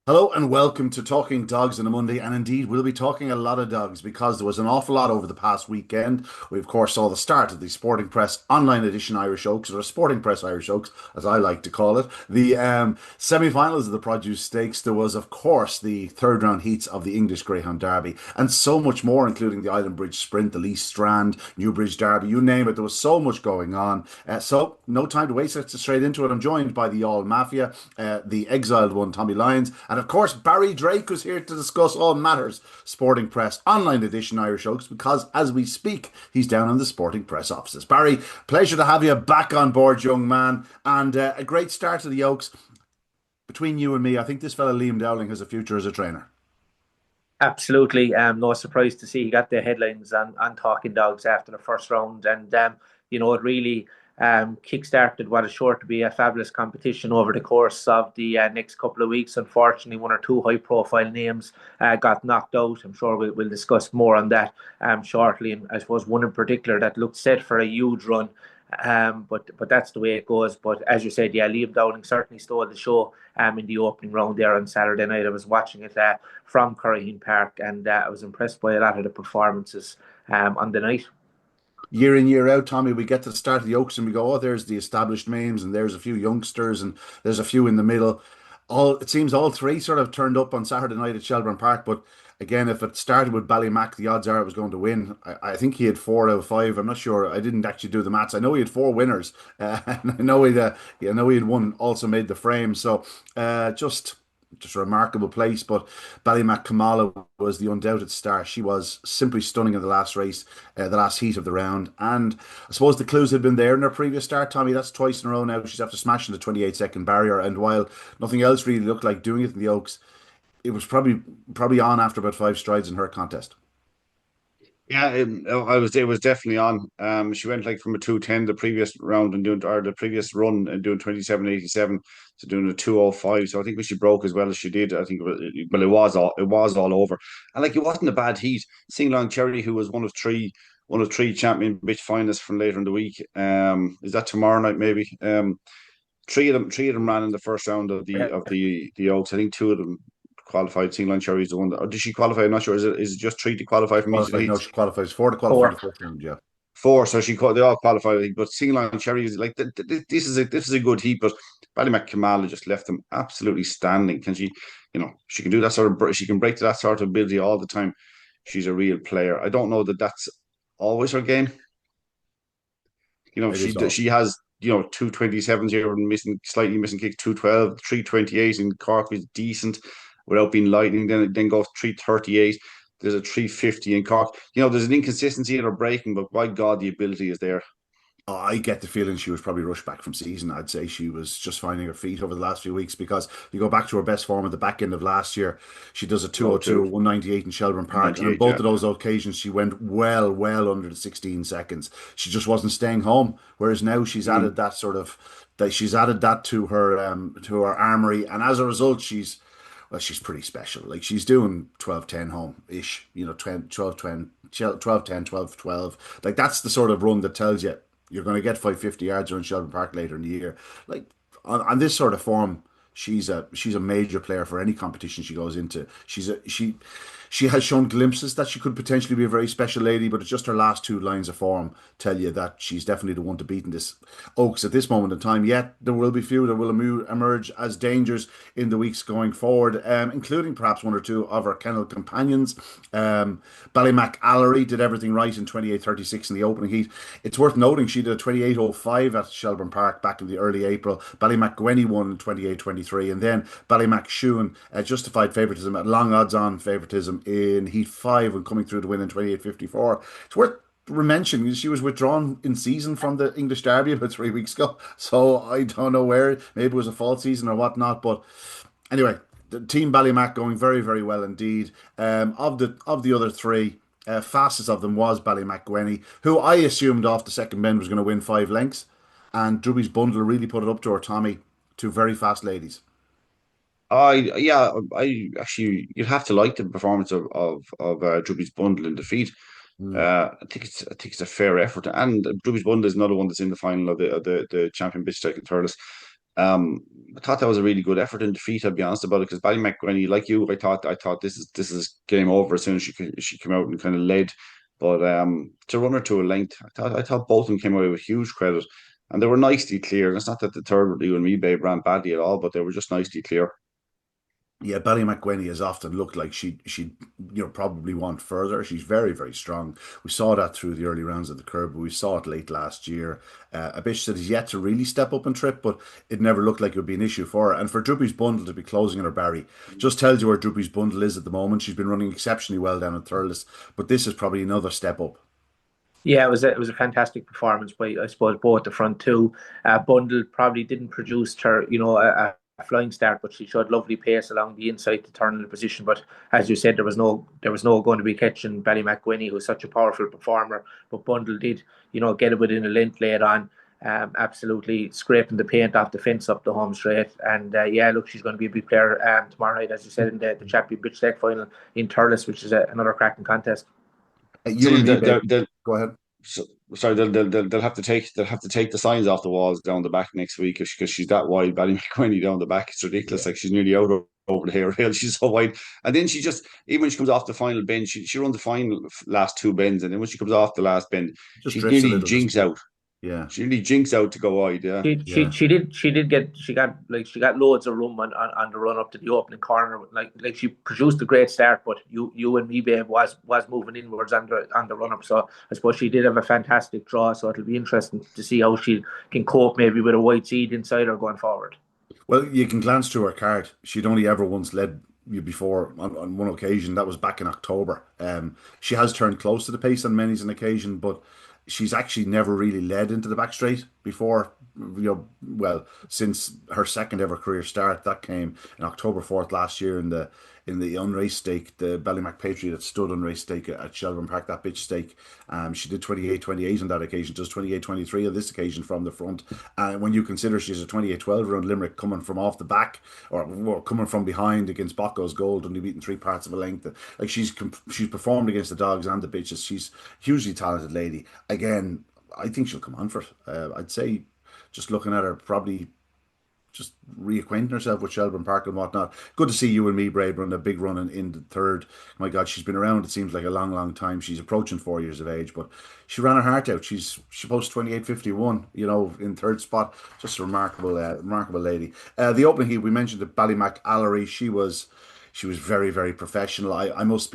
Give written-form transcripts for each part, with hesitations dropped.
Hello and welcome to Talking Dogs on a Monday. And indeed, we'll be talking a lot of dogs because there was an awful lot over the past weekend. We, of course, saw the start of the Sporting Press Online Edition Irish Oaks, or Sporting Press Irish Oaks, as I like to call it. The semi finals of the Produce Stakes. There was, of course, the third round heats of the English Greyhound Derby, and so much more, including the Island Bridge Sprint, the Lee Strand, Newbridge Derby, you name it. There was so much going on. So, no time to waste. Let's get straight into it. I'm joined by the All Mafia, the exiled one, Tommy Lyons, and of course, Barry Drake was here to discuss all matters Sporting Press Online Edition Irish Oaks because as we speak, he's down in the Sporting Press offices. Barry, pleasure to have you back on board, young man, and a great start to the Oaks. Between you and me, I think this fella Liam Dowling has a future as a trainer. Absolutely. No surprise to see he got the headlines on Talking Dogs after the first round. And, it really kick-started what is sure to be a fabulous competition over the course of the next couple of weeks. Unfortunately, one or two high-profile names got knocked out. I'm sure we'll discuss more on that shortly. And I suppose one in particular that looked set for a huge run. But that's the way it goes. But as you said, yeah, Liam Downing certainly stole the show in the opening round there on Saturday night. I was watching it from Curraheen Park, and I was impressed by a lot of the performances on the night. Year in, year out, Tommy, we get to the start of the Oaks and we go, oh, there's the established names, and there's a few youngsters, and there's a few in the middle. All it seems all three sort of turned up on Saturday night at Shelbourne Park. But again, if it started with Ballymac, the odds are it was going to win. I think he had 4 out of 5. I'm not sure. I didn't actually do the maths. I know he had four winners, and I know he had one also made the frame. So just a remarkable place. But Ballymac Kamala was the undoubted star. She was simply stunning in the last race, the last heat of the round. And I suppose the clues had been there in her previous start, Tommy. That's twice in a row now. She's after smashing the 28-second barrier. And while nothing else really looked like doing it in the Oaks, it was probably on after about 5 strides in her contest. Yeah, it was definitely on. She went like from a 2:10 the previous round and doing or the previous run and doing 27:87 to doing a 2:05. So I think when she broke as well as she did, I think it was all over. And like it wasn't a bad heat. Sing Long Cherry, who was one of three champion bitch finalists from later in the week. Is that tomorrow night maybe? Three of them ran in the first round of the Oaks. I think two of them qualified. Sing Long Cherry is the one that, or did she qualify? I'm not sure. Is it just three to qualify from each of the Qualified, no, heats? she qualifies four to qualify the Four. fourth round, yeah. Four, so they all qualified. But Single and Cherry is like this is a good heat, but Ballymac Kamala just left them absolutely standing. Can she, she can do that sort of she can break to that sort of ability all the time. She's a real player. I don't know that that's always her game. It is all. She has 2:27 here and slightly missing kicks, 2:12, 3:28 in Cork was decent without being lightning. Then go 3:38. There's a 3:50 in Cork. There's an inconsistency in her breaking, but by God, the ability is there. Oh, I get the feeling she was probably rushed back from season. I'd say she was just finding her feet over the last few weeks because if you go back to her best form at the back end of last year, she does a Oh, 2:02, two 198 in Shelbourne Park. And on 98, both yeah. of those occasions, she went well under the 16 seconds. She just wasn't staying home. Whereas now she's Mm. added she's added that to her armory. And as a result, she's pretty special. Like she's doing 12:10 home ish, 12:10, 12:12. Like that's the sort of run that tells you you're going to get 550 yards around Shelbourne Park later in the year. Like on this sort of form, she's a major player for any competition she goes into. She has shown glimpses that she could potentially be a very special lady, but it's just her last two lines of form tell you that she's definitely the one to beat in this Oaks at this moment in time. Yet there will be few that will emerge as dangers in the weeks going forward, including perhaps one or two of her kennel companions. Ballymac Allery did everything right in 28:36 in the opening heat. It's worth noting she did a 28:05 at Shelbourne Park back in the early April. Ballymac Gwenny won in 28:23, and then Ballymac Shoon justified favouritism at long odds on favouritism in Heat 5 when coming through to win in 28:54. It's worth mentioning she was withdrawn in season from the English Derby about 3 weeks ago. So I don't know where, maybe it was a false season or whatnot. But anyway, the team Ballymac going very, very well indeed. Of the other three, fastest of them was Ballymac Gwenny, who I assumed off the second bend was going to win 5 lengths. And Drewby's bundle really put it up to her, Tommy. Two very fast ladies. I actually you'd have to like the performance of Drewby's bundle in defeat. Mm. I think it's a fair effort, and Drewby's bundle is another one that's in the final of the champion bitch taking Turles. I thought that was a really good effort in defeat. I'll be honest about it, because Ballymacgwenny, like you, I thought this is game over as soon as she came out and kind of led. But to run her to a length, I thought both of them came away with huge credit, and they were nicely clear. And it's not that the third you and me babe ran badly at all, but they were just nicely clear. Yeah, Ballymacgwenny has often looked like she probably want further. She's very very strong. We saw that through the early rounds of the curb, but we saw it late last year. A bitch that is yet to really step up and trip, but it never looked like it would be an issue for her. And for Droopy's bundle to be closing in her Barry just tells you where Droopy's bundle is at the moment. She's been running exceptionally well down at Thurles, but this is probably another step up. Yeah, it was a fantastic performance by, I suppose, both the front two. Bundle probably didn't produce her, a flying start, but she showed lovely pace along the inside to turn in the position. But as you said, there was no going to be catching Ballymacgwenny, who's such a powerful performer. But Bundle did, get it within a length later on. Absolutely scraping the paint off the fence up the home straight. And yeah, look, she's going to be a big player tomorrow night, as you said, in the Champion Bitch Leg final in Thurles, which is another cracking contest. You See, and me, babe. Go ahead. so, sorry, they'll have to take the signs off the walls down the back next week, because she's that wide. Ballymacquenny down the back, it's ridiculous. Yeah, Like, she's nearly out over the hair rail. She's so wide, and then she just, even when she comes off the final bend, she runs the final last two bends, and then when she comes off the last bend, just she drifts a nearly little bit. jinks out. Yeah, She nearly jinks out to go wide. Yeah. She she yeah. she did she did get she got loads of room on the run up to the opening corner. Like she produced a great start, but you and me, babe, was moving inwards on the run up. So I suppose she did have a fantastic draw. So it'll be interesting to see how she can cope maybe with a white seed inside her going forward. Well, you can glance through her card. She'd only ever once led you before on one occasion. That was back in October. She has turned close to the pace on many's an occasion, but she's actually never really led into the back straight before. Well, since her second ever career start, that came in October 4th last year in the unraced stake, the Ballymac Patriot that stood unraced stake at Shelburne Park, that bitch stake. She did 28-28 on that occasion, does 28-23 on this occasion from the front. And when you consider she's a 28-12 around Limerick coming from off the back, or coming from behind against Bocco's Gold, only beaten three parts of a length. Like, she's performed against the dogs and the bitches. She's a hugely talented lady. Again, I think she'll come on for it. I'd say, just looking at her, probably just reacquainting herself with Shelburne Park and whatnot. Good to see you and me, Brave, run a big run in the third. My God, she's been around. It seems like a long, long time. She's approaching 4 years of age, but she ran her heart out. She posted 28:51. In third spot. Just a remarkable lady. The opening heat we mentioned the Ballymac Allery. She was very, very professional. I must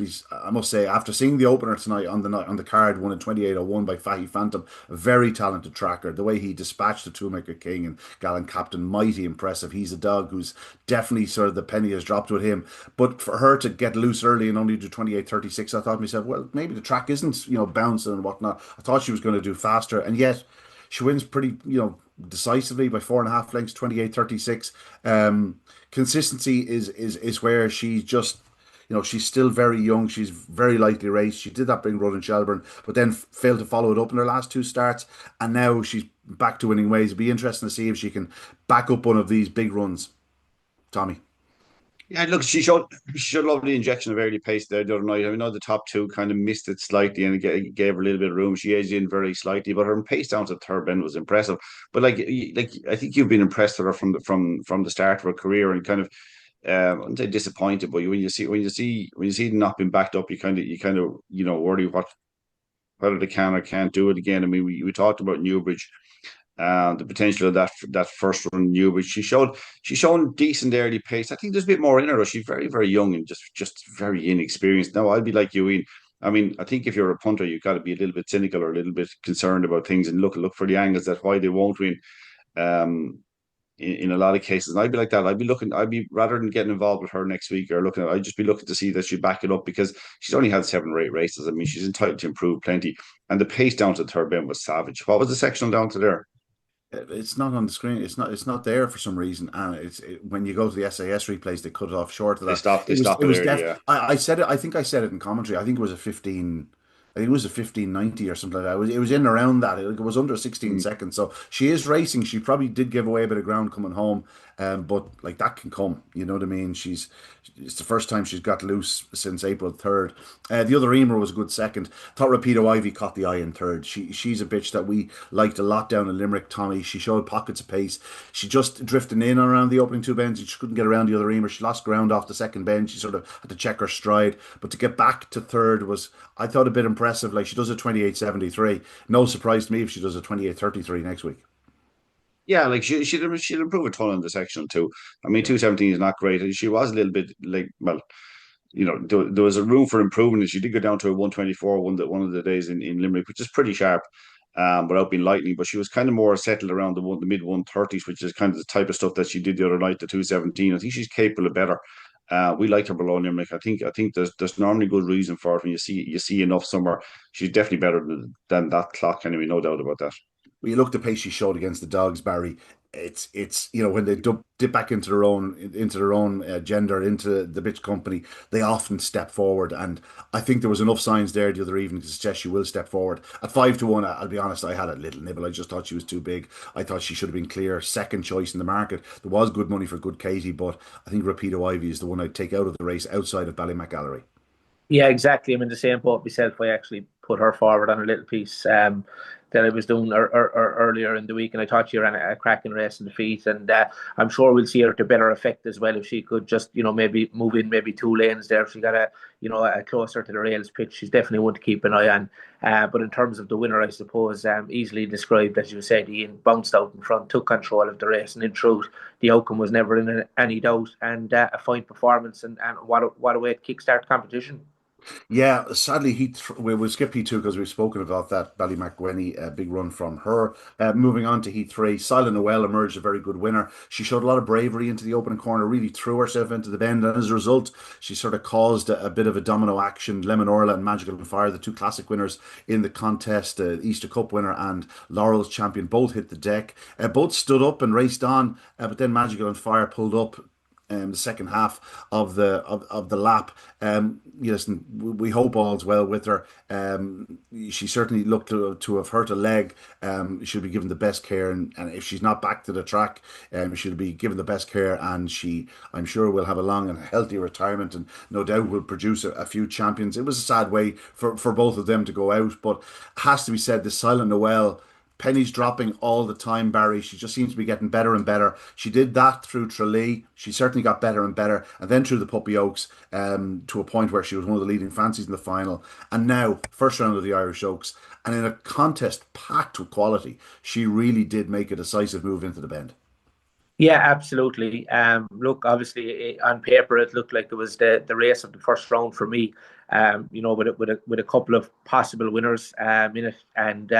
say, after seeing the opener tonight on the card, won in 28:01 by Fahy Phantom, a very talented tracker. The way he dispatched the Two-Maker King and Gallant Captain, mighty impressive. He's a dog who's definitely sort of the penny has dropped with him. But for her to get loose early and only do 28:36, I thought to myself, well, maybe the track isn't, bouncing and whatnot. I thought she was going to do faster, and yet she wins pretty, decisively by 4.5 lengths, 28:36. Consistency is where she's just, she's still very young. She's very lightly raced. She did that big run in Shelburne, but then failed to follow it up in her last two starts, and now she's back to winning ways. It'd be interesting to see if she can back up one of these big runs, Tommy. Yeah, look, she showed a lovely injection of early pace there the other night. I know the top two kind of missed it slightly, and it gave her a little bit of room. She edged in very slightly, but her pace down to the third bend was impressive. But like I think you've been impressed with her from the start of her career, and kind of, I wouldn't say disappointed, but when you see them not being backed up, you kind of worry whether they can or can't do it again. I mean, we talked about Newbridge, the potential of that first run in Newbridge. She's shown decent early pace. I think there's a bit more in her, though. She's very, very young and just very inexperienced. Now, I'll be like you, Ian. I mean, I think if you're a punter, you've got to be a little bit cynical or a little bit concerned about things, and look for the angles that why they won't win. Um, in a lot of cases, and I'd be like that. I'd be, rather than getting involved with her next week or looking at, I'd just be looking to see that she back it up, because she's only had 7 or 8 races. I mean, she's entitled to improve plenty, and the pace down to the third bend was savage. What was the sectional down to there? It's not on the screen. It's not there for some reason, and when you go to the SAS replays, they cut it off short of They that. stopped. They It was stopped it it was early. def. Yeah. I said it. I think I said it in commentary. I think it was a 15. think it was a 15:90 or something like that. It was in around that. It was under 16 Mm. seconds. So she is racing. She probably did give away a bit of ground coming home. But like that can come, you know what I mean? It's the first time she's got loose since April 3rd. The other Emer was a good second. Thought Rapido Ivy caught the eye in third. She's a bitch that we liked a lot down in Limerick, Tommy. She showed pockets of pace. She just drifting in and around the opening two bends. She just couldn't get around the other Emer. She lost ground off the second bend. She sort of had to check her stride. But to get back to third was, I thought, a bit impressive. Like she does a 28:73. No surprise to me if she does a 28:33 next week. Yeah, like she'll improve a ton in the section too. I mean, Yeah. 217 is not great, and she was a little bit like, well, there was a room for improvement, and she did go down to a 124 one of the days in Limerick, which is pretty sharp, without being lightning. But she was kind of more settled around the mid 130s, which is kind of the type of stuff that she did the other night, the 217. I think she's capable of better. We like her below Limerick. I think there's normally good reason for it when you see enough somewhere. She's definitely better than that clock anyway, no doubt about that. When you look at the pace she showed against the Dogs, Barry, it's when they dip back into their own gender, into the bitch company, they often step forward, and I think there was enough signs there the other evening to suggest she will step forward. At 5-1, I'll be honest, I had a little nibble. I just thought she was too big. I thought she should have been clear second choice in the market. There was good money for good Katie, but I think Rapido Ivy is the one I'd take out of the race outside of Ballymac. Yeah, exactly. I'm in the same boat myself. I actually put her forward on a little piece that I was doing earlier in the week, and I thought she ran a cracking race in the feet. And I'm sure we'll see her to better effect as well if she could just, maybe move in maybe 2 lanes there. If she got a closer to the rails pitch, she's definitely one to keep an eye on. But in terms of the winner, I suppose, easily described, as you said, Ian bounced out in front, took control of the race, and in truth, the outcome was never in any doubt. And a fine performance, and what a way to kickstart competition. Yeah, sadly, we'll skip Heat 2 because we've spoken about that. Ballymacgwenny, a big run from her. Moving on to Heat 3, Silent Noel emerged a very good winner. She showed a lot of bravery into the opening corner, really threw herself into the bend, and as a result, she sort of caused a bit of a domino action. Lemon Orla and Magical and Fire, the two classic winners in the contest, Easter Cup winner and Laurel's champion, both hit the deck. Both stood up and raced on, but then Magical and Fire pulled up the second half of the lap. Listen, we hope all's well with her. She certainly looked to have hurt a leg. She'll be given the best care, and if she's not back to the track, she'll be given the best care, and I'm sure, will have a long and healthy retirement, and no doubt will produce a few champions. It was a sad way for both of them to go out, but it has to be said, the Silent Noel. Pennies dropping all the time, Barry. She just seems to be getting better and better. She did that through Tralee. She certainly got better and better. And then through the Puppy Oaks, to a point where she was one of the leading fancies in the final. And now, first round of the Irish Oaks. And in a contest packed with quality, she really did make a decisive move into the bend. Yeah, absolutely. Look, obviously, on paper, it looked like it was the race of the first round for me. With a couple of possible winners in it, and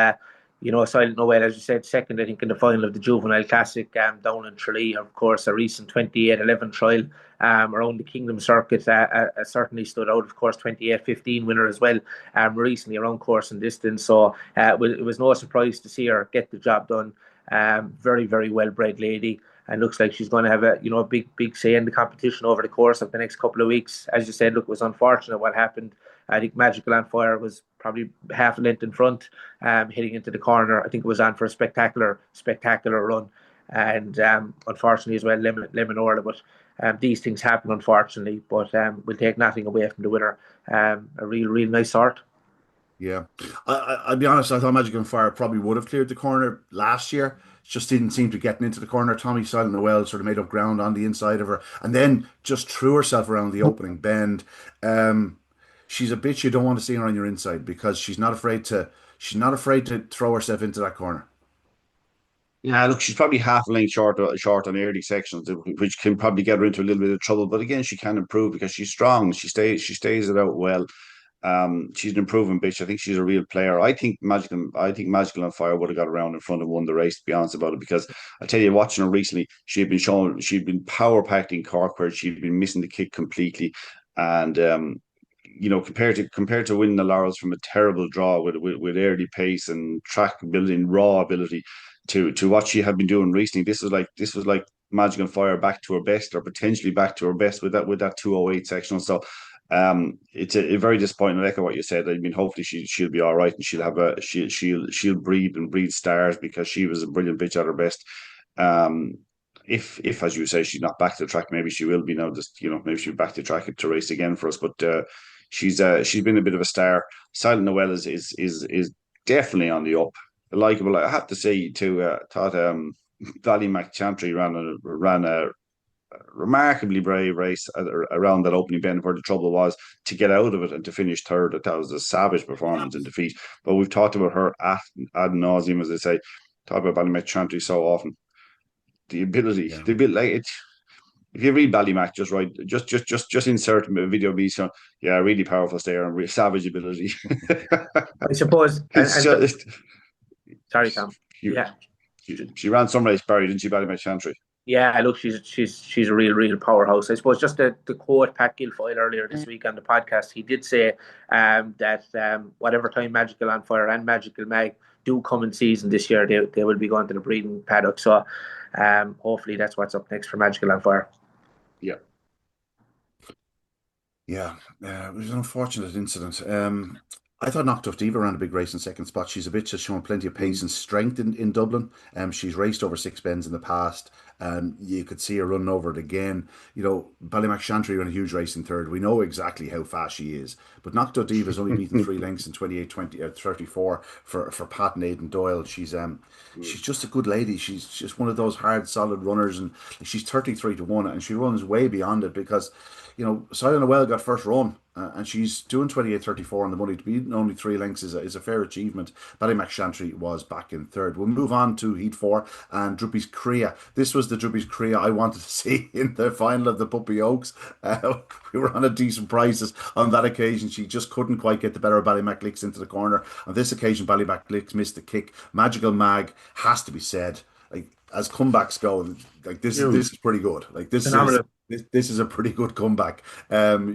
Silent Noel, as you said, second, I think, in the final of the Juvenile Classic down in Tralee. Of course, a recent 28:11 trial around the Kingdom Circuit certainly stood out. Of course, 28:15 winner as well recently around course and distance. So it was no surprise to see her get the job done. Very, very well bred lady, and looks like she's going to have a big say in the competition over the course of the next couple of weeks. As you said, look, it was unfortunate what happened. I think Magical on Fire was probably half a length in front, hitting into the corner. I think it was on for a spectacular run, and unfortunately as well, Lemon Orla. But these things happen, unfortunately. But we'll take nothing away from the winner. A real nice sort. Yeah, I'll be honest. I thought Magic and Fire probably would have cleared the corner last year. Just didn't seem to getting into the corner. Tommy Silent Noel sort of made up ground on the inside of her, and then just threw herself around the opening bend. She's a bitch you don't want to see her on your inside because she's not afraid to. She's not afraid to throw herself into that corner. Yeah, look, she's probably half a length short on early sections, which can probably get her into a little bit of trouble. But again, she can improve because she's strong. She stays it out well. She's an improving bitch. I think she's a real player. I think Magical on Fire would have got around in front and won the race, to be honest about it. Because I tell you, watching her recently, she'd been power packed in Cork where she'd been missing the kick completely. And compared to winning the laurels from a terrible draw with early pace and track building raw ability to what she had been doing recently, this was like Magic and Fire back to her best, or potentially back to her best with that 208 sectional. So It's a very disappointing. I echo what you said. I mean, hopefully she'll be all right, and she'll breathe stars, because she was a brilliant bitch at her best. Um, if as you say, she's not back to the track, maybe she will be now. Just maybe she'll be back to the track to race again for us. But she's been a bit of a star. Silent Noel is definitely on the up. Likeable. I have to say too. Thought Ballymac Chantry ran a remarkably brave race around that opening bend where the trouble was, to get out of it and to finish third. That was a savage performance in defeat. But we've talked about her ad nauseum, as they say. Talk about Ballymac Chantry so often. The ability, Yeah. the bit like it. If you read Ballymac, just right, just insert a video of me saying, yeah, really powerful stayer and savage ability. I suppose, It's just sorry, Tom. she, Yeah. she ran some race, Barry, didn't she, Ballymac Chantry? Yeah, look, she's a real powerhouse. I suppose just the quote Pat Guilfoyle earlier this week on the podcast, he did say that whatever time Magical on Fire and Magical Mag do come in season this year, they will be going to the breeding paddock. So hopefully that's what's up next for Magical on Fire. Yeah. Yeah, it was an unfortunate incident. I thought Knocked Off Diva ran a big race in second spot. She's a bitch that's shown plenty of pace and strength in Dublin. She's raced over six bends in the past. You could see her running over it again. Ballymac Chantry ran a huge race in third. We know exactly how fast she is. But Knocked Off Diva is only beaten three lengths in 28-20, 34 for Pat and Aidan Doyle. She's just a good lady. She's just one of those hard, solid runners, and she's 33-1, and she runs way beyond it because Silent Noel got first run, and she's doing 28-34 on the money. To be only three lengths is a fair achievement. Ballymac Chantry was back in third. We'll move on to Heat 4 and Droopy's Crea. This was the Droopy's Crea I wanted to see in the final of the Puppy Oaks. We were on a decent prices on that occasion. She just couldn't quite get the better of Ballymac Licks into the corner. On this occasion, Ballymac Licks missed the kick. Magical Mag has to be said. Like, as comebacks go, like this is pretty good. Like Phenomenal. this is a pretty good comeback.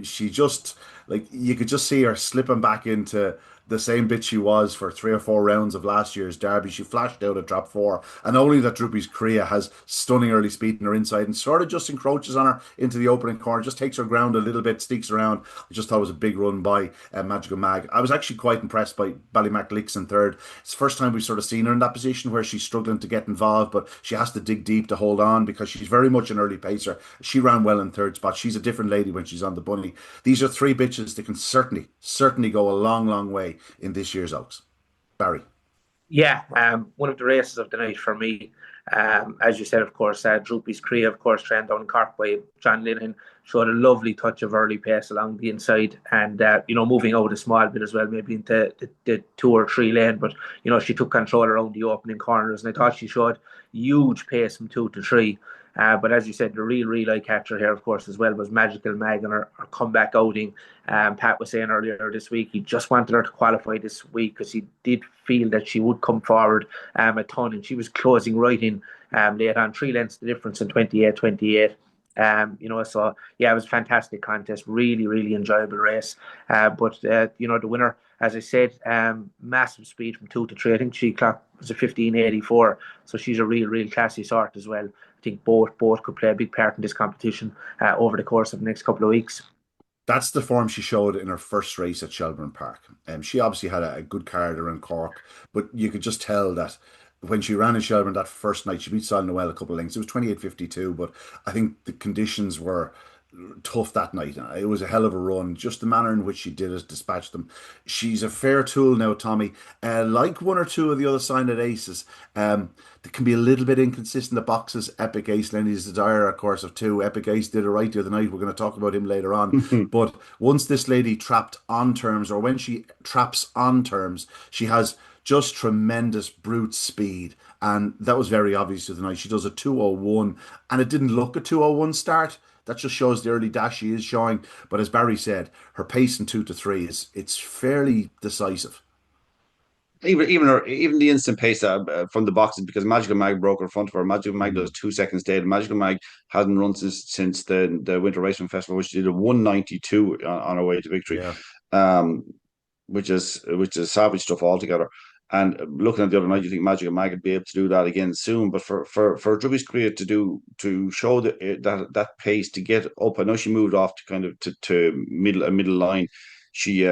She just, like, you could just see her slipping back into the same bit she was for three or four rounds of last year's Derby. She flashed out at trap four, and only that Droopy's Crea has stunning early speed in her inside and sort of just encroaches on her into the opening corner, just takes her ground a little bit, sneaks around. I just thought it was a big run by Magical Mag. I was actually quite impressed by Ballymac Licks in third. It's the first time we've sort of seen her in that position where she's struggling to get involved, but she has to dig deep to hold on because she's very much an early pacer. She ran well in third spot. She's a different lady when she's on the bunny. These are three bitches that can certainly go a long way in this year's Oaks. Barry. Yeah, one of the races of the night for me. As you said, of course, Droopy's Crea, of course, trained down in Cork by John Linehan, showed a lovely touch of early pace along the inside, and moving out a small bit as well, maybe into the 2 or 3 lane. But she took control around the opening corners, and I thought she showed huge pace from 2 to 3. But as you said, the real eye catcher here, of course, as well, was Magical Mag and her comeback outing. Pat was saying earlier this week he just wanted her to qualify this week because he did feel that she would come forward a ton, and she was closing right in late on, 3 lengths the difference in 28-28. So yeah, it was a fantastic contest, really enjoyable race. But the winner, as I said, massive speed from 2 to 3. I think she clocked was a 15.84, so she's a real classy sort as well. I think both could play a big part in this competition over the course of the next couple of weeks. That's the form she showed in her first race at Shelbourne Park. She obviously had a good card around Cork, but you could just tell that when she ran in Shelbourne that first night, she beat Silent Noel a couple of lengths. It was 28-52, but I think the conditions were tough that night. It was a hell of a run. Just the manner in which she did it, dispatched them. She's a fair tool now, Tommy. Like one or two of the other Silent Aces, that can be a little bit inconsistent. The boxes, Epic Ace, Lenny's Desire, of course, of two. Epic Ace did it right the other night. We're going to talk about him later on. But once this lady trapped on terms, or when she traps on terms, she has just tremendous brute speed. And that was very obvious the night. She does a 2:01, and it didn't look a 2:01 start. That just shows the early dash she is showing. But as Barry said, her pace in 2 to 3 it's fairly decisive. Even the instant pace from the boxes, because Magical Mag broke her front of her. Magical Mag does 2 seconds dead. Magical Mag hasn't run since the Winter Racing Festival, which did a 192 on her way to victory. Yeah. Which is savage stuff altogether. And looking at the other night, you think Magic and Mag would be able to do that again soon. But for Drubby's career to show that pace to get up, I know she moved off to kind of to middle line. She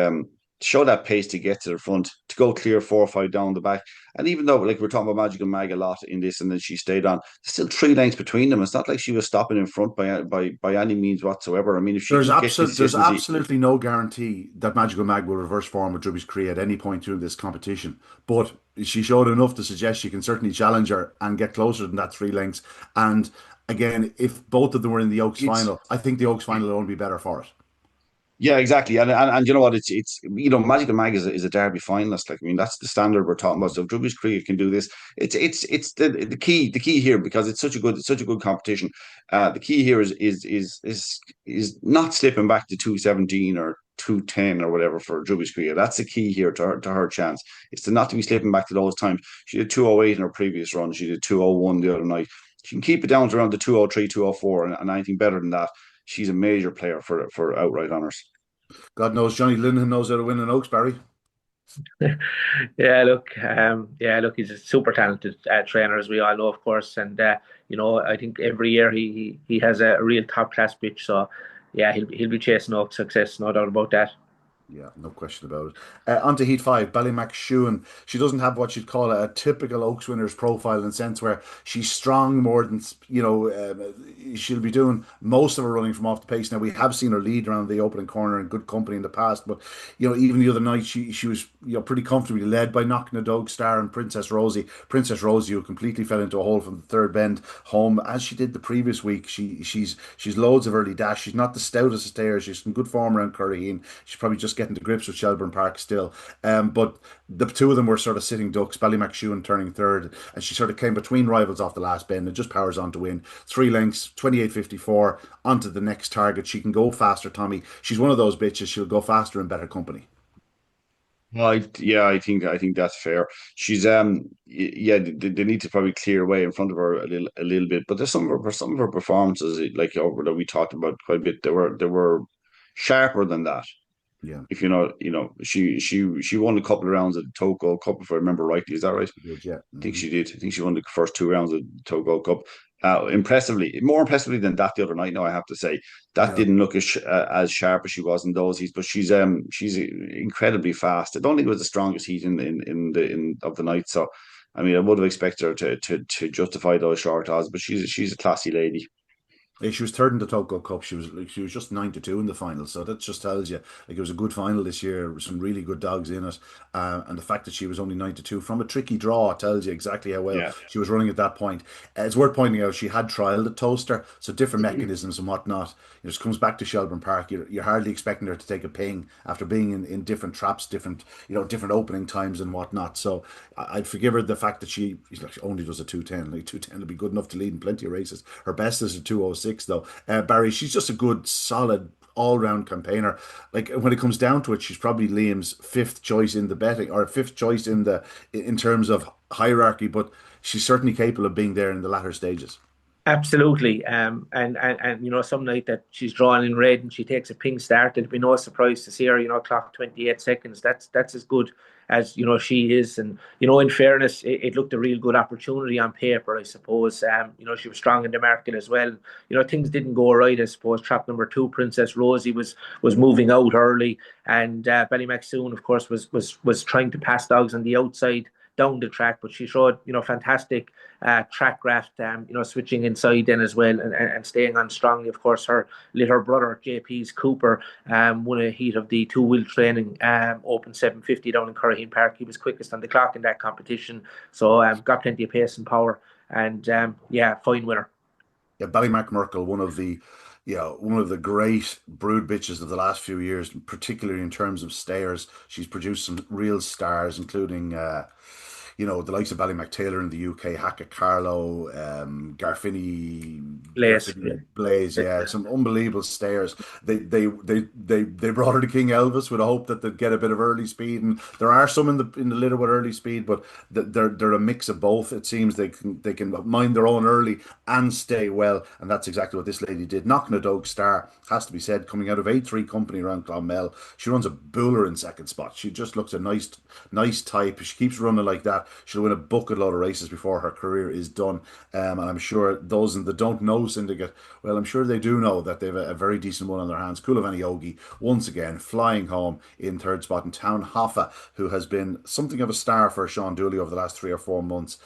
showed that pace to get to the front, to go clear 4 or 5 down the back. And even though like we're talking about Magic and Mag a lot in this, and then she stayed on, there's still 3 lengths between them. It's not like she was stopping in front by any means whatsoever. I mean, if she can get There's consistency. absolutely no guarantee that Magical Mag will reverse form with Drubby's Cree at any point during this competition. But she showed enough to suggest she can certainly challenge her and get closer than that 3 lengths. And again, if both of them were in the Oaks It's final, I think the Oaks final will only be better for it. Yeah, exactly, and you know what? It's Magic and Mag is a Derby finalist. Like I mean, that's the standard we're talking about. So if Drubby's Creek can do this, it's the key here, because it's such a good competition. The key here is not slipping back to 217 or 210 or whatever for Drubby's Creek. That's the key here to her chance. It's to not to be slipping back to those times. She did 208 in her previous run. She did 201 the other night. She can keep it down to around the 203, 204, and anything better than that. She's a major player for outright honours. God knows Johnny Linehan knows how to win an Oaks, Barry. Yeah, look, he's a super talented trainer, as we all know, of course. And I think every year he has a real top class pitch. So, yeah, he'll be chasing up success, no doubt about that. Yeah, no question about it. On to Heat 5, Ballymac Shewan. She doesn't have what you'd call a typical Oaks winner's profile in the sense where she's strong more than, she'll be doing most of her running from off the pace. Now, we have seen her lead around the opening corner in good company in the past, but, even the other night, she was, pretty comfortably led by Knocking a Dog Star and Princess Rosie. Princess Rosie, who completely fell into a hole from the third bend home, as she did the previous week. She's loads of early dash. She's not the stoutest of stayers. She's in good form around Curraheen. She's probably just getting to grips with Shelburne Park still. But the two of them were sort of sitting ducks, Ballymacshuan turning third, and she sort of came between rivals off the last bend and just powers on to win. 3 lengths, 28.54, onto the next target. She can go faster, Tommy. She's one of those bitches. She'll go faster in better company. Yeah, I think that's fair. She's yeah, they need to probably clear away in front of her a little bit. But there's some of her performances like that we talked about quite a bit. They were sharper than that. Yeah, If she won a couple of rounds at the Togo Cup, if I remember rightly. Is that right? she did. Yeah. Think she did. I think she won the first 2 rounds of the Togo Cup. More impressively than that the other night. Now I have to say that Yeah. didn't look as sharp as she was in those heats, but she's incredibly fast. I don't think it was the strongest heat in of the night. So, I mean, I would have expected her to justify those short odds, but she's a classy lady. Yeah, she was third in the Tokyo Cup. She was just 9-2 in the final, so that just tells you like it was a good final this year. With some really good dogs in it, and the fact that she was only 9-2 from a tricky draw tells you exactly how well Yeah. she was running at that point. It's worth pointing out she had trialed the toaster, so different mechanisms and whatnot. It just comes back to Shelburne Park. You're hardly expecting her to take a ping after being in different traps, different opening times and whatnot. So I'd forgive her the fact that she only does a 210. Like 210 will be good enough to lead in plenty of races. Her best is a 206 though. Barry, she's just a good, solid, all round campaigner. Like when it comes down to it, she's probably Liam's fifth choice in the betting or fifth choice in terms of hierarchy, but she's certainly capable of being there in the latter stages. Absolutely. And some night that she's drawn in red and she takes a pink start, it'd be no surprise to see her, clock 28 seconds. That's as good as, she is. And, in fairness, it looked a real good opportunity on paper, I suppose. She was strong in the market as well. Things didn't go right, I suppose. Trap number 2, Princess Rosie was moving out early, and Ballymac of course, was trying to pass dogs on the outside down the track, but she showed, fantastic track craft, switching inside then as well, and staying on strongly. Of course, her little brother, JP's Cooper, won a heat of the two-wheel training, Open 750 down in Curraheen Park. He was quickest on the clock in that competition, so got plenty of pace and power, and yeah, fine winner. Yeah, Ballymac Merkel, one of the great brood bitches of the last few years, particularly in terms of stayers. She's produced some real stars, including the likes of Ballymac Taylor in the UK, Hackett Carlow, Garfinney, Place. Yeah. Blaze, yeah, some unbelievable stairs. They brought her to King Elvis with a hope that they'd get a bit of early speed, and there are some in the litter with early speed, but they're a mix of both. It seems they can mind their own early and stay well, and that's exactly what this lady did. Knocking a Dogue Star, has to be said, coming out of A3 Company around Clonmel. She runs a bowler in second spot. She just looks a nice type. If she keeps running like that, she'll win a bucket load of races before her career is done. And I'm sure those in the don't know syndicate, well, I'm sure they do know that they've a very decent one on their hands. Kulavani Yogi, once again, flying home in third spot. And Town Hoffa, who has been something of a star for Sean Dooley over the last 3 or 4 months,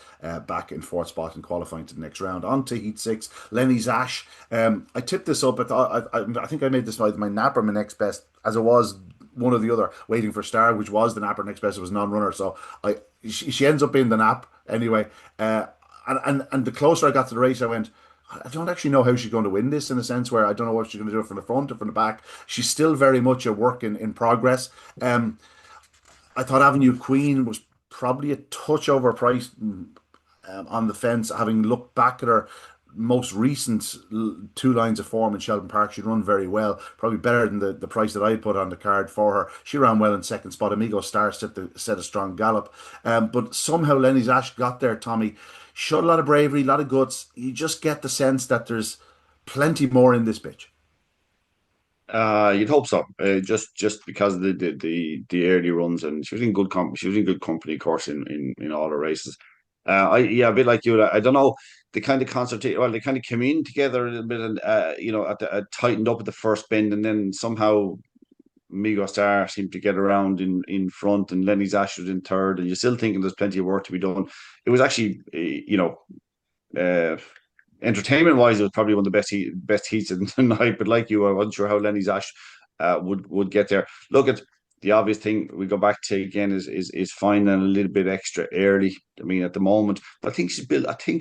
back in fourth spot and qualifying to the next round. On to Heat 6, Lenny's Ash. I tipped this up. I think I made this my napper, my next best, as it was one or the other, waiting for Star, which was the napper next best. It was non-runner, so she ends up being the nap anyway. And the closer I got to the race, I went, I don't actually know how she's going to win this, in a sense where I don't know what she's going to do it from the front or from the back. She's still very much a work in progress. I thought Avenue Queen was probably a touch overpriced, on the fence, having looked back at her most recent 2 lines of form in Shelburne Park. She'd run very well, probably better than the price that I put on the card for her. She ran well in second spot. Amigo Star set a strong gallop, but somehow Lenny's Ash got there. Tommy showed a lot of bravery, a lot of guts. You just get the sense that there's plenty more in this bitch. You'd hope so. Just because of the early runs, and she was in good she was in good company, of course, in all the races. A bit like you. I don't know. They kind of concentrate. Well, they kind of came in together a little bit, and tightened up at the first bend, and then somehow Migo Star seemed to get around in front, and Lenny's Ash was in third, and you're still thinking there's plenty of work to be done. It was actually, uh, entertainment wise, it was probably one of the best heats of the night. But like you, I wasn't sure how Lenny's Ash would get there. Look at the obvious thing we go back to again is finding a little bit extra early. I mean, at the moment, but I think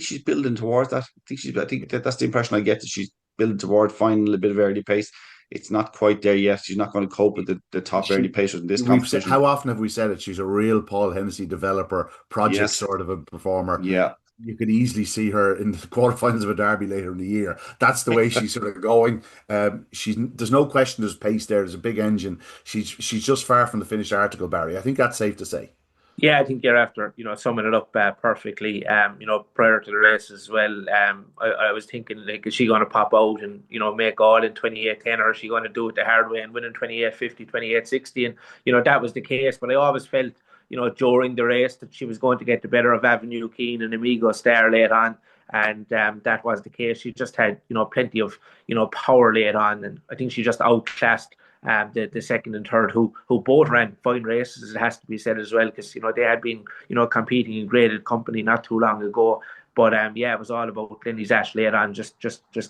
she's building towards that. I think that's the impression I get, that she's building toward finding a little bit of early pace. It's not quite there yet. She's not going to cope with the top early She, pacers in this we've said, competition. how often have we said it? She's a real Paul Hennessy developer, project Yes, sort of a performer. yeah. You could easily see her in the quarterfinals of a derby later in the year. That's the way she's sort of going. There's no question there's pace there. There's a big engine. She's just far from the finished article, Barry. I think that's safe to say. Yeah, I think you're after, summing it up perfectly. Prior to the race as well, I was thinking, like, is she going to pop out and, make all in 28:10, or is she going to do it the hard way and win in 28:50, 28:60? And, that was the case. But I always felt, during the race, that she was going to get the better of Avenue Keen and Amigo Star late on. And that was the case. She just had, plenty of, power late on. And I think she just outclassed the second and third, who both ran fine races. It has to be said as well, because they had been competing in graded company not too long ago. But it was all about Lenny's Ash later on, just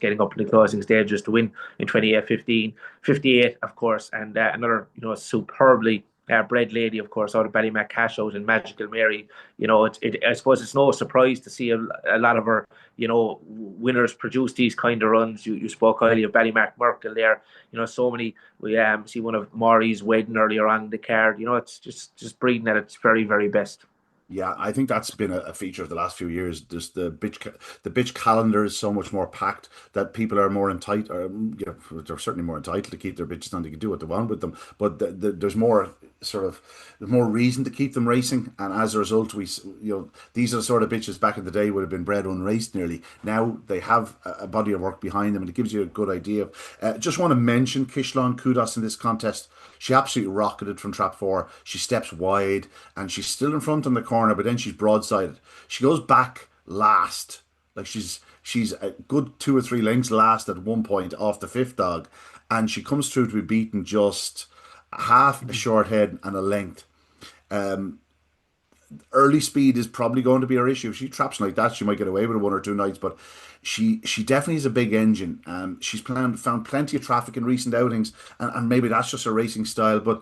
getting up in the closing stages to win in 28:15, 58, of course, and another superbly bred lady, of course, out of Ballymac Cash Out and Magical Mary. I suppose it's no surprise to see a lot of her winners produce these kind of runs. You spoke highly of Ballymac Merkel there. So many. We see one of Maureen's wedding earlier on the card. It's just breeding at its very, very best. Yeah, I think that's been a feature of the last few years. Just the bitch calendar is so much more packed that people are more entitled, or, they're certainly more entitled to keep their bitches on. They can do what they want with them, but there's more there's more reason to keep them racing, and as a result, these are the sort of bitches back in the day would have been bred unraced nearly. Now they have a body of work behind them, and it gives you a good idea. Just want to mention Kishlon Kudos in this contest. She absolutely rocketed from trap four. She steps wide and she's still in front on the corner, but then she's broadsided. She goes back last. Like she's a good 2 or 3 lengths last at one point off the fifth dog. And she comes through to be beaten just half a short head and a length. Early speed is probably going to be her issue. If she traps like that, she might get away with it 1 or 2 nights, but she definitely is a big engine. She's found plenty of traffic in recent outings, and maybe that's just her racing style, but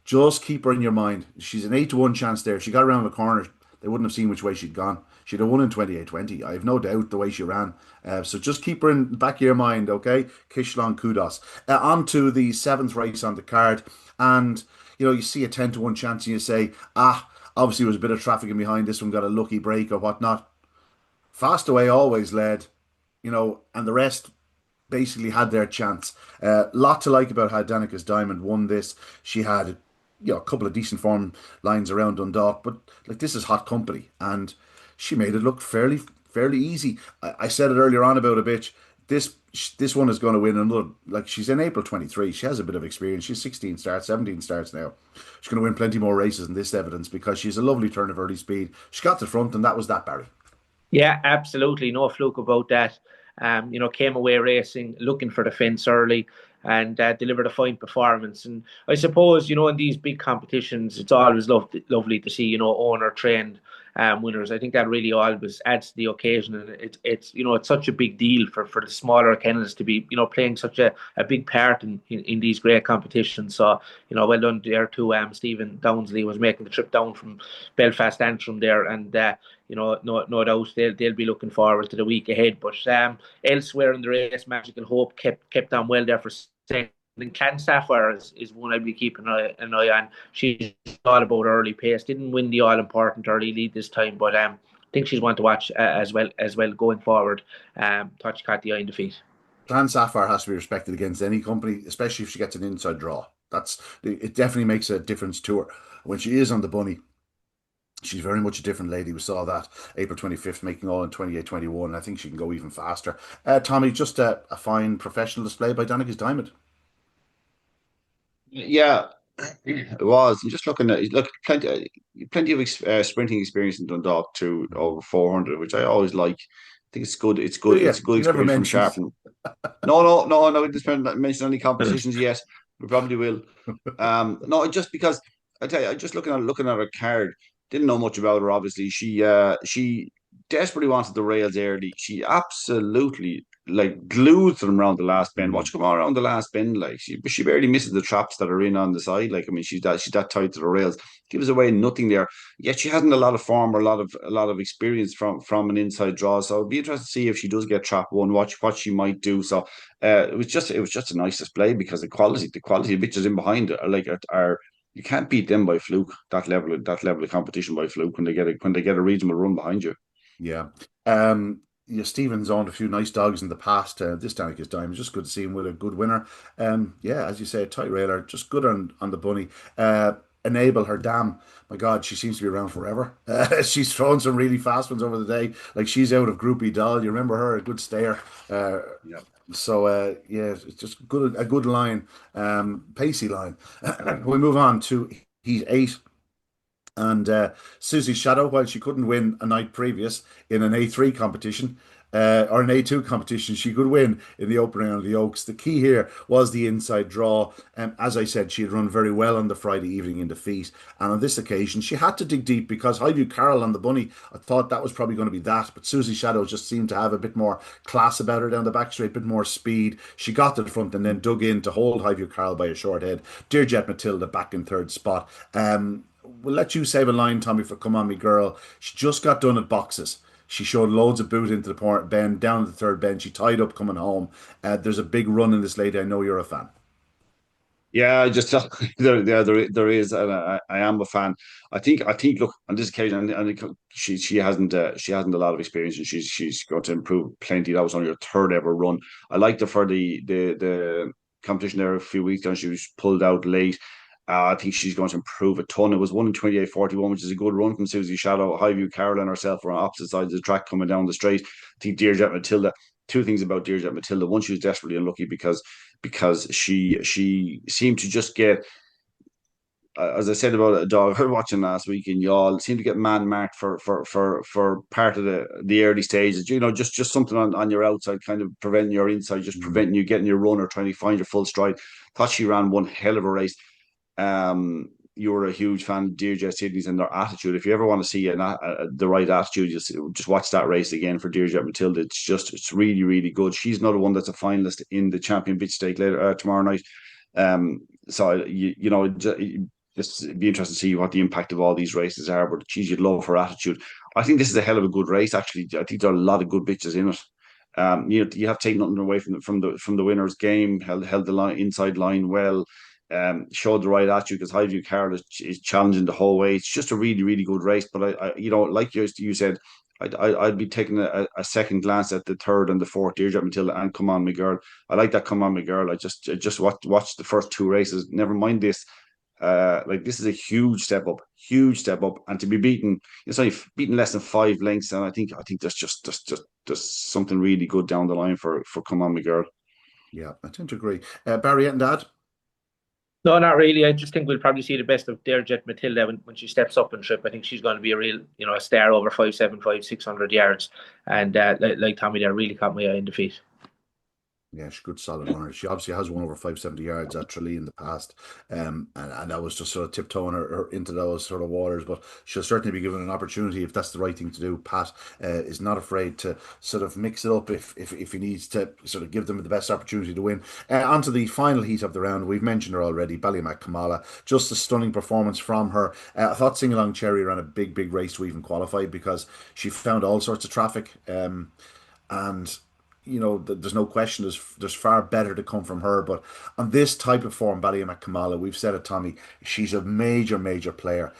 just keep her in your mind. She's an 8 to 1 chance there. If she got around the corner, they wouldn't have seen which way she'd gone. She'd have won in 28:20. I have no doubt the way she ran. So just keep her in the back of your mind, okay? Kishlon Kudos. On to the seventh race on the card. And, you see a 10 to 1 chance and you say, obviously there was a bit of traffic in behind. This one got a lucky break or whatnot. Fast Away always led. and the rest basically had their chance. Lot to like about how Danica's Diamond won this. She had, a couple of decent form lines around Dundalk, but like this is hot company, and she made it look fairly easy. I said it earlier on about a bitch. This this one is going to win another. Like she's in April 23. She has a bit of experience. She's 16 starts, 17 starts now. She's going to win plenty more races than this evidence because she's a lovely turn of early speed. She got to the front, and that was that, Barry. Yeah, absolutely. No fluke about that. Came away racing, looking for the fence early and delivered a fine performance. And I suppose, in these big competitions, it's always lovely to see, owner trained winners. I think that really always adds to the occasion. And it's such a big deal for the smaller kennels to be, playing such a big part in these great competitions. So, well done there to Stephen Downsley was making the trip down from Belfast Antrim there. And, no doubt they'll be looking forward to the week ahead. But elsewhere in the race, Magical Hope kept on well there for second. And Can Sapphire is one I'll be keeping an eye on. She's all about early pace. Didn't win the all important early lead this time, but I think she's one to watch as well going forward. Thought she caught the eye in defeat. Clan Sapphire has to be respected against any company, especially if she gets an inside draw. It definitely makes a difference to her. When she is on the bunny, she's very much a different lady. We saw that April 25th making all in 28-21. I think she can go even faster. Tommy, just a fine professional display by Danica's Diamond. Yeah, it was. I'm just looking at look plenty of sprinting experience in Dundalk too, over 400, which I always like. I think it's good. It's Oh, good. yeah, It's a good you never experience from mentioned. Sharpen. No. We didn't mention any competitions yet. We probably will. No, just because I tell you, I just looking at her card, didn't know much about her. Obviously, she desperately wanted the rails early. She absolutely like glued to them around the last bend. Watch her come on around the last bend, like she barely misses the traps that are in on the side. Like I mean, she's that tight to the rails. Gives away nothing there. Yet she hasn't a lot of form or a lot of experience from an inside draw. So it'd be interesting to see if she does get trap one. Watch what she might do. So it was just a nice display because the quality of bitches in behind it are you can't beat them by fluke. That level of competition by fluke when they get a reasonable run behind you. Yeah. Stephen's owned a few nice dogs in the past. This Danica's Diamond, just good to see him with a good winner. Yeah, as you say, tight railer, just good on the bunny. Enable her dam. My God, she seems to be around forever. She's thrown some really fast ones over the day. Like she's out of Groupie Doll. You remember her, a good stayer. Uh, Yeah. yeah, it's just a good line, pacey line. We move on to Heat 8. And Susie Shadow, while she couldn't win a night previous in an A3 competition or an A2 competition, she could win in the opening of the Oaks. The key here was the inside draw. As I said, she had run very well on the Friday evening in defeat. And on this occasion, she had to dig deep because Highview Carol on the bunny, I thought that was probably going to be that. But Susie Shadow just seemed to have a bit more class about her down the back straight, a bit more speed. She got to the front and then dug in to hold Highview Carol by a short head. Dear Jet Matilda back in third spot. We'll let you save a line, Tommy, for Come On Me Girl. She just got done at boxes. She showed loads of boot into the bend, down to the third bend. She tied up coming home. There's a big run in this lady. I know you're a fan. Yeah, I just there is, and I am a fan. I think. Look, on this occasion, and she hasn't a lot of experience, and she's going to improve plenty. That was only her third ever run. I liked her for the competition there a few weeks ago. She was pulled out late. I think she's going to improve a ton. It was 1 in 28:41, which is a good run from Susie Shadow. Highview Carol and herself were on opposite sides of the track coming down the straight. I think Deirdre Matilda. Two things about Deirdre Matilda. One, she was desperately unlucky because she seemed to just get, as I said about a dog her watching last week in y'all, seemed to get man marked for part of the early stages. Just something on your outside, kind of preventing your inside, just Mm. preventing you getting your run or trying to find your full stride. Thought she ran one hell of a race. You were a huge fan of Deirdre Sidney's and their attitude. If you ever want to see the right attitude, just watch that race again for Deirdre Matilda. It's really, really good. She's another one that's a finalist in the Champion Bitch Stake later tomorrow night. So just it'd be interesting to see what the impact of all these races are. But geez, you'd love her attitude. I think this is a hell of a good race. Actually, I think there are a lot of good bitches in it. You have taken nothing away from the winner's game. Held the line inside line well. Showed the right attitude because Highview Carol is challenging the whole way. It's just a really, really good race. But like you said, I'd be taking a second glance at the third and the fourth Deirdre Matilda and Come On Me Girl. I like that Come On Me Girl. I just watched the first two races. Never mind this. Like this is a huge step up, and to be beaten, it's only beaten less than 5 lengths, and I think there's something really good down the line for Come On Me Girl. Yeah, I tend to agree. Barry and Dad. No, not really. I just think we'll probably see the best of Jet Matilda when she steps up and trip. I think she's going to be a real, a star over 575, 600 yards. And like Tommy there, really caught my eye in defeat. Yeah, she's a good solid runner. She obviously has won over 570 yards at Tralee in the past. And that was just sort of tiptoeing her into those sort of waters. But she'll certainly be given an opportunity if that's the right thing to do. Pat is not afraid to sort of mix it up if he needs to sort of give them the best opportunity to win. On to the final heat of the round. We've mentioned her already, Ballymac Kamala. Just a stunning performance from her. I thought Sing Along Cherry ran a big race to even qualify because she found all sorts of traffic. And there's no question there's far better to come from her. But on this type of form, Ballymacamala, Kamala, we've said it, Tommy, she's a major player.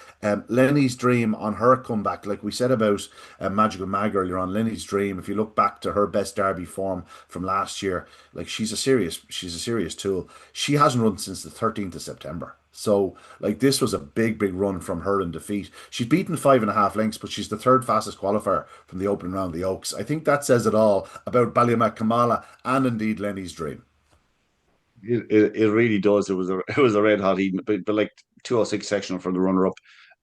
Lenny's Dream on her comeback, like we said about Magical Mag earlier on, Lenny's Dream. If you look back to her best Derby form from last year, like she's a serious tool. She hasn't run since the 13th of September. So, like, this was a big run from her in defeat. She's beaten 5.5 lengths, but she's the third fastest qualifier from the opening round of the Oaks. I think that says it all about Ballymac Kamala and indeed Lenny's Dream. It really does. It was a red hot heat, but like 206 sectional for the runner up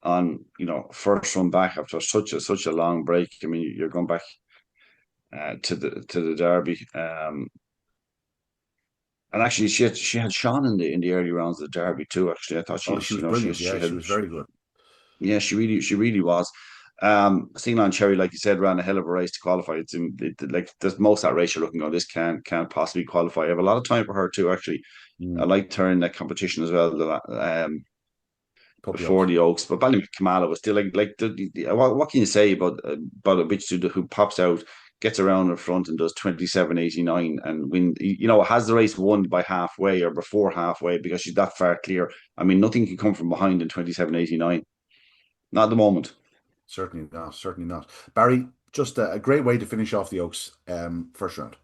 on first run back after such a long break. I mean, you're going back to the Derby. And actually, she had Sean in the early rounds of the Derby too. Actually, I thought Oh, she was brilliant. she Yeah, had she was very good. yeah, she really was. Singlon Cherry, like you said, ran a hell of a race to qualify. Like there's most of that race you're looking at. This can't possibly qualify. I have a lot of time for her too. Actually, I Mm. liked her in that competition as well. Puppy Before Oaks. the Oaks, but Kamala was still like what can you say about a bitch who pops out, gets around in front and does 27.89 and win, has the race won by halfway or before halfway because she's that far clear. I mean, nothing can come from behind in 27.89. Not at the moment. Certainly not. Certainly not. Barry, just a great way to finish off the Oaks first round.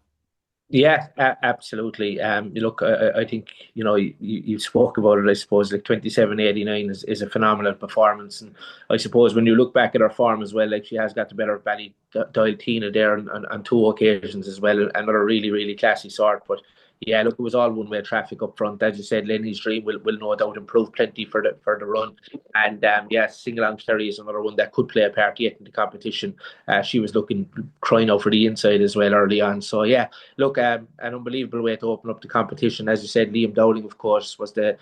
Yeah, absolutely. Look, I think you spoke about it. I suppose like 27.89 is a phenomenal performance, and I suppose when you look back at her form as well, like she has got the better Bally Dial Tina there on two occasions as well, and are a really classy sort. But yeah, look, it was all one way traffic up front. As you said, Lenny's Dream will no doubt improve plenty for the run, and yeah, Single Out Terry is another one that could play a part yet in the competition. She was looking crying out for the inside as well early on. So yeah, look, an unbelievable way to open up the competition. As you said, Liam Dowling, of course, was the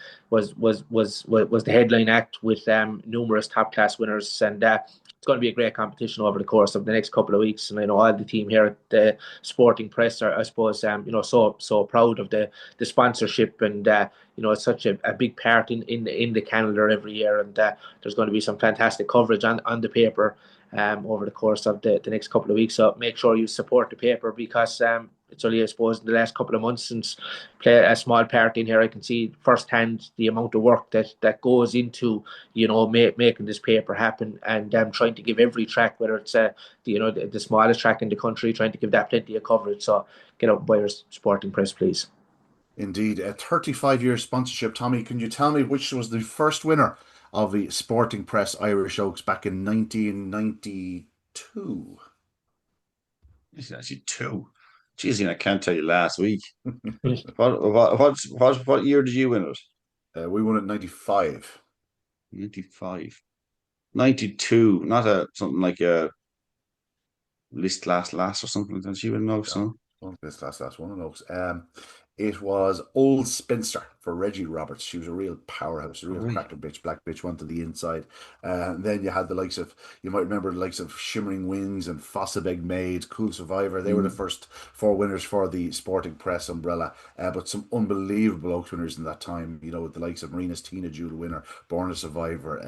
headline act with numerous top class winners, and it's going to be a great competition over the course of the next couple of weeks. And I know all the team here at the Sporting Press are, I suppose, so proud of the sponsorship, and it's such a big part in the calendar every year, and there's going to be some fantastic coverage on the paper over the course of the next couple of weeks. So make sure you support the paper because it's only, I suppose, in the last couple of months since play a small part in here. I can see firsthand the amount of work that goes into making this paper happen, and trying to give every track, whether it's the smallest track in the country, trying to give that plenty of coverage. So get out by your Sporting Press, please. Indeed, a 35-year sponsorship. Tommy, can you tell me which was the first winner of the Sporting Press Irish Oaks back in 1992? It's actually two. Jeez, I can't tell you last week. What year did you win it? We won it 95. 95. 92. Not something like a list last or something like that. You would know, No, son. well, that's one of those. It was Old Spinster for Reggie Roberts. She was a real powerhouse, a All real right. cracker bitch, black bitch, went to the inside. And then you had the likes of, you might remember the likes of Shimmering Wings and Fossabeg Maid, Cool Survivor. They were the Mm. first four winners for the Sporting Press umbrella. But some unbelievable Oaks winners in that time, with the likes of Marina's Tina Jew, the winner, Born a Survivor,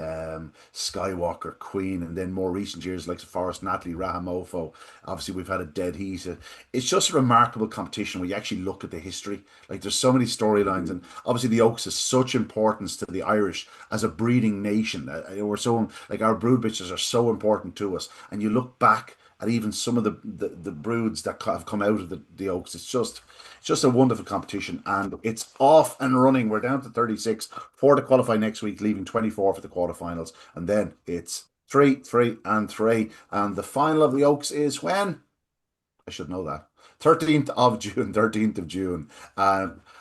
Skywalker, Queen, and then more recent years, like Forrest Natalie, Rahamofo. Obviously, we've had a dead heat. It's just a remarkable competition when you actually look at the history. Like there's so many storylines, and obviously the Oaks has such importance to the Irish as a breeding nation. We're so like our brood bitches are so important to us, and you look back and even some of the broods that have come out of the Oaks. It's just a wonderful competition, and it's off and running. We're down to 36, four to qualify next week, leaving 24 for the quarterfinals, and then it's three, three, and three, and the final of the Oaks is when? I should know that. 13th of June, 13th of June.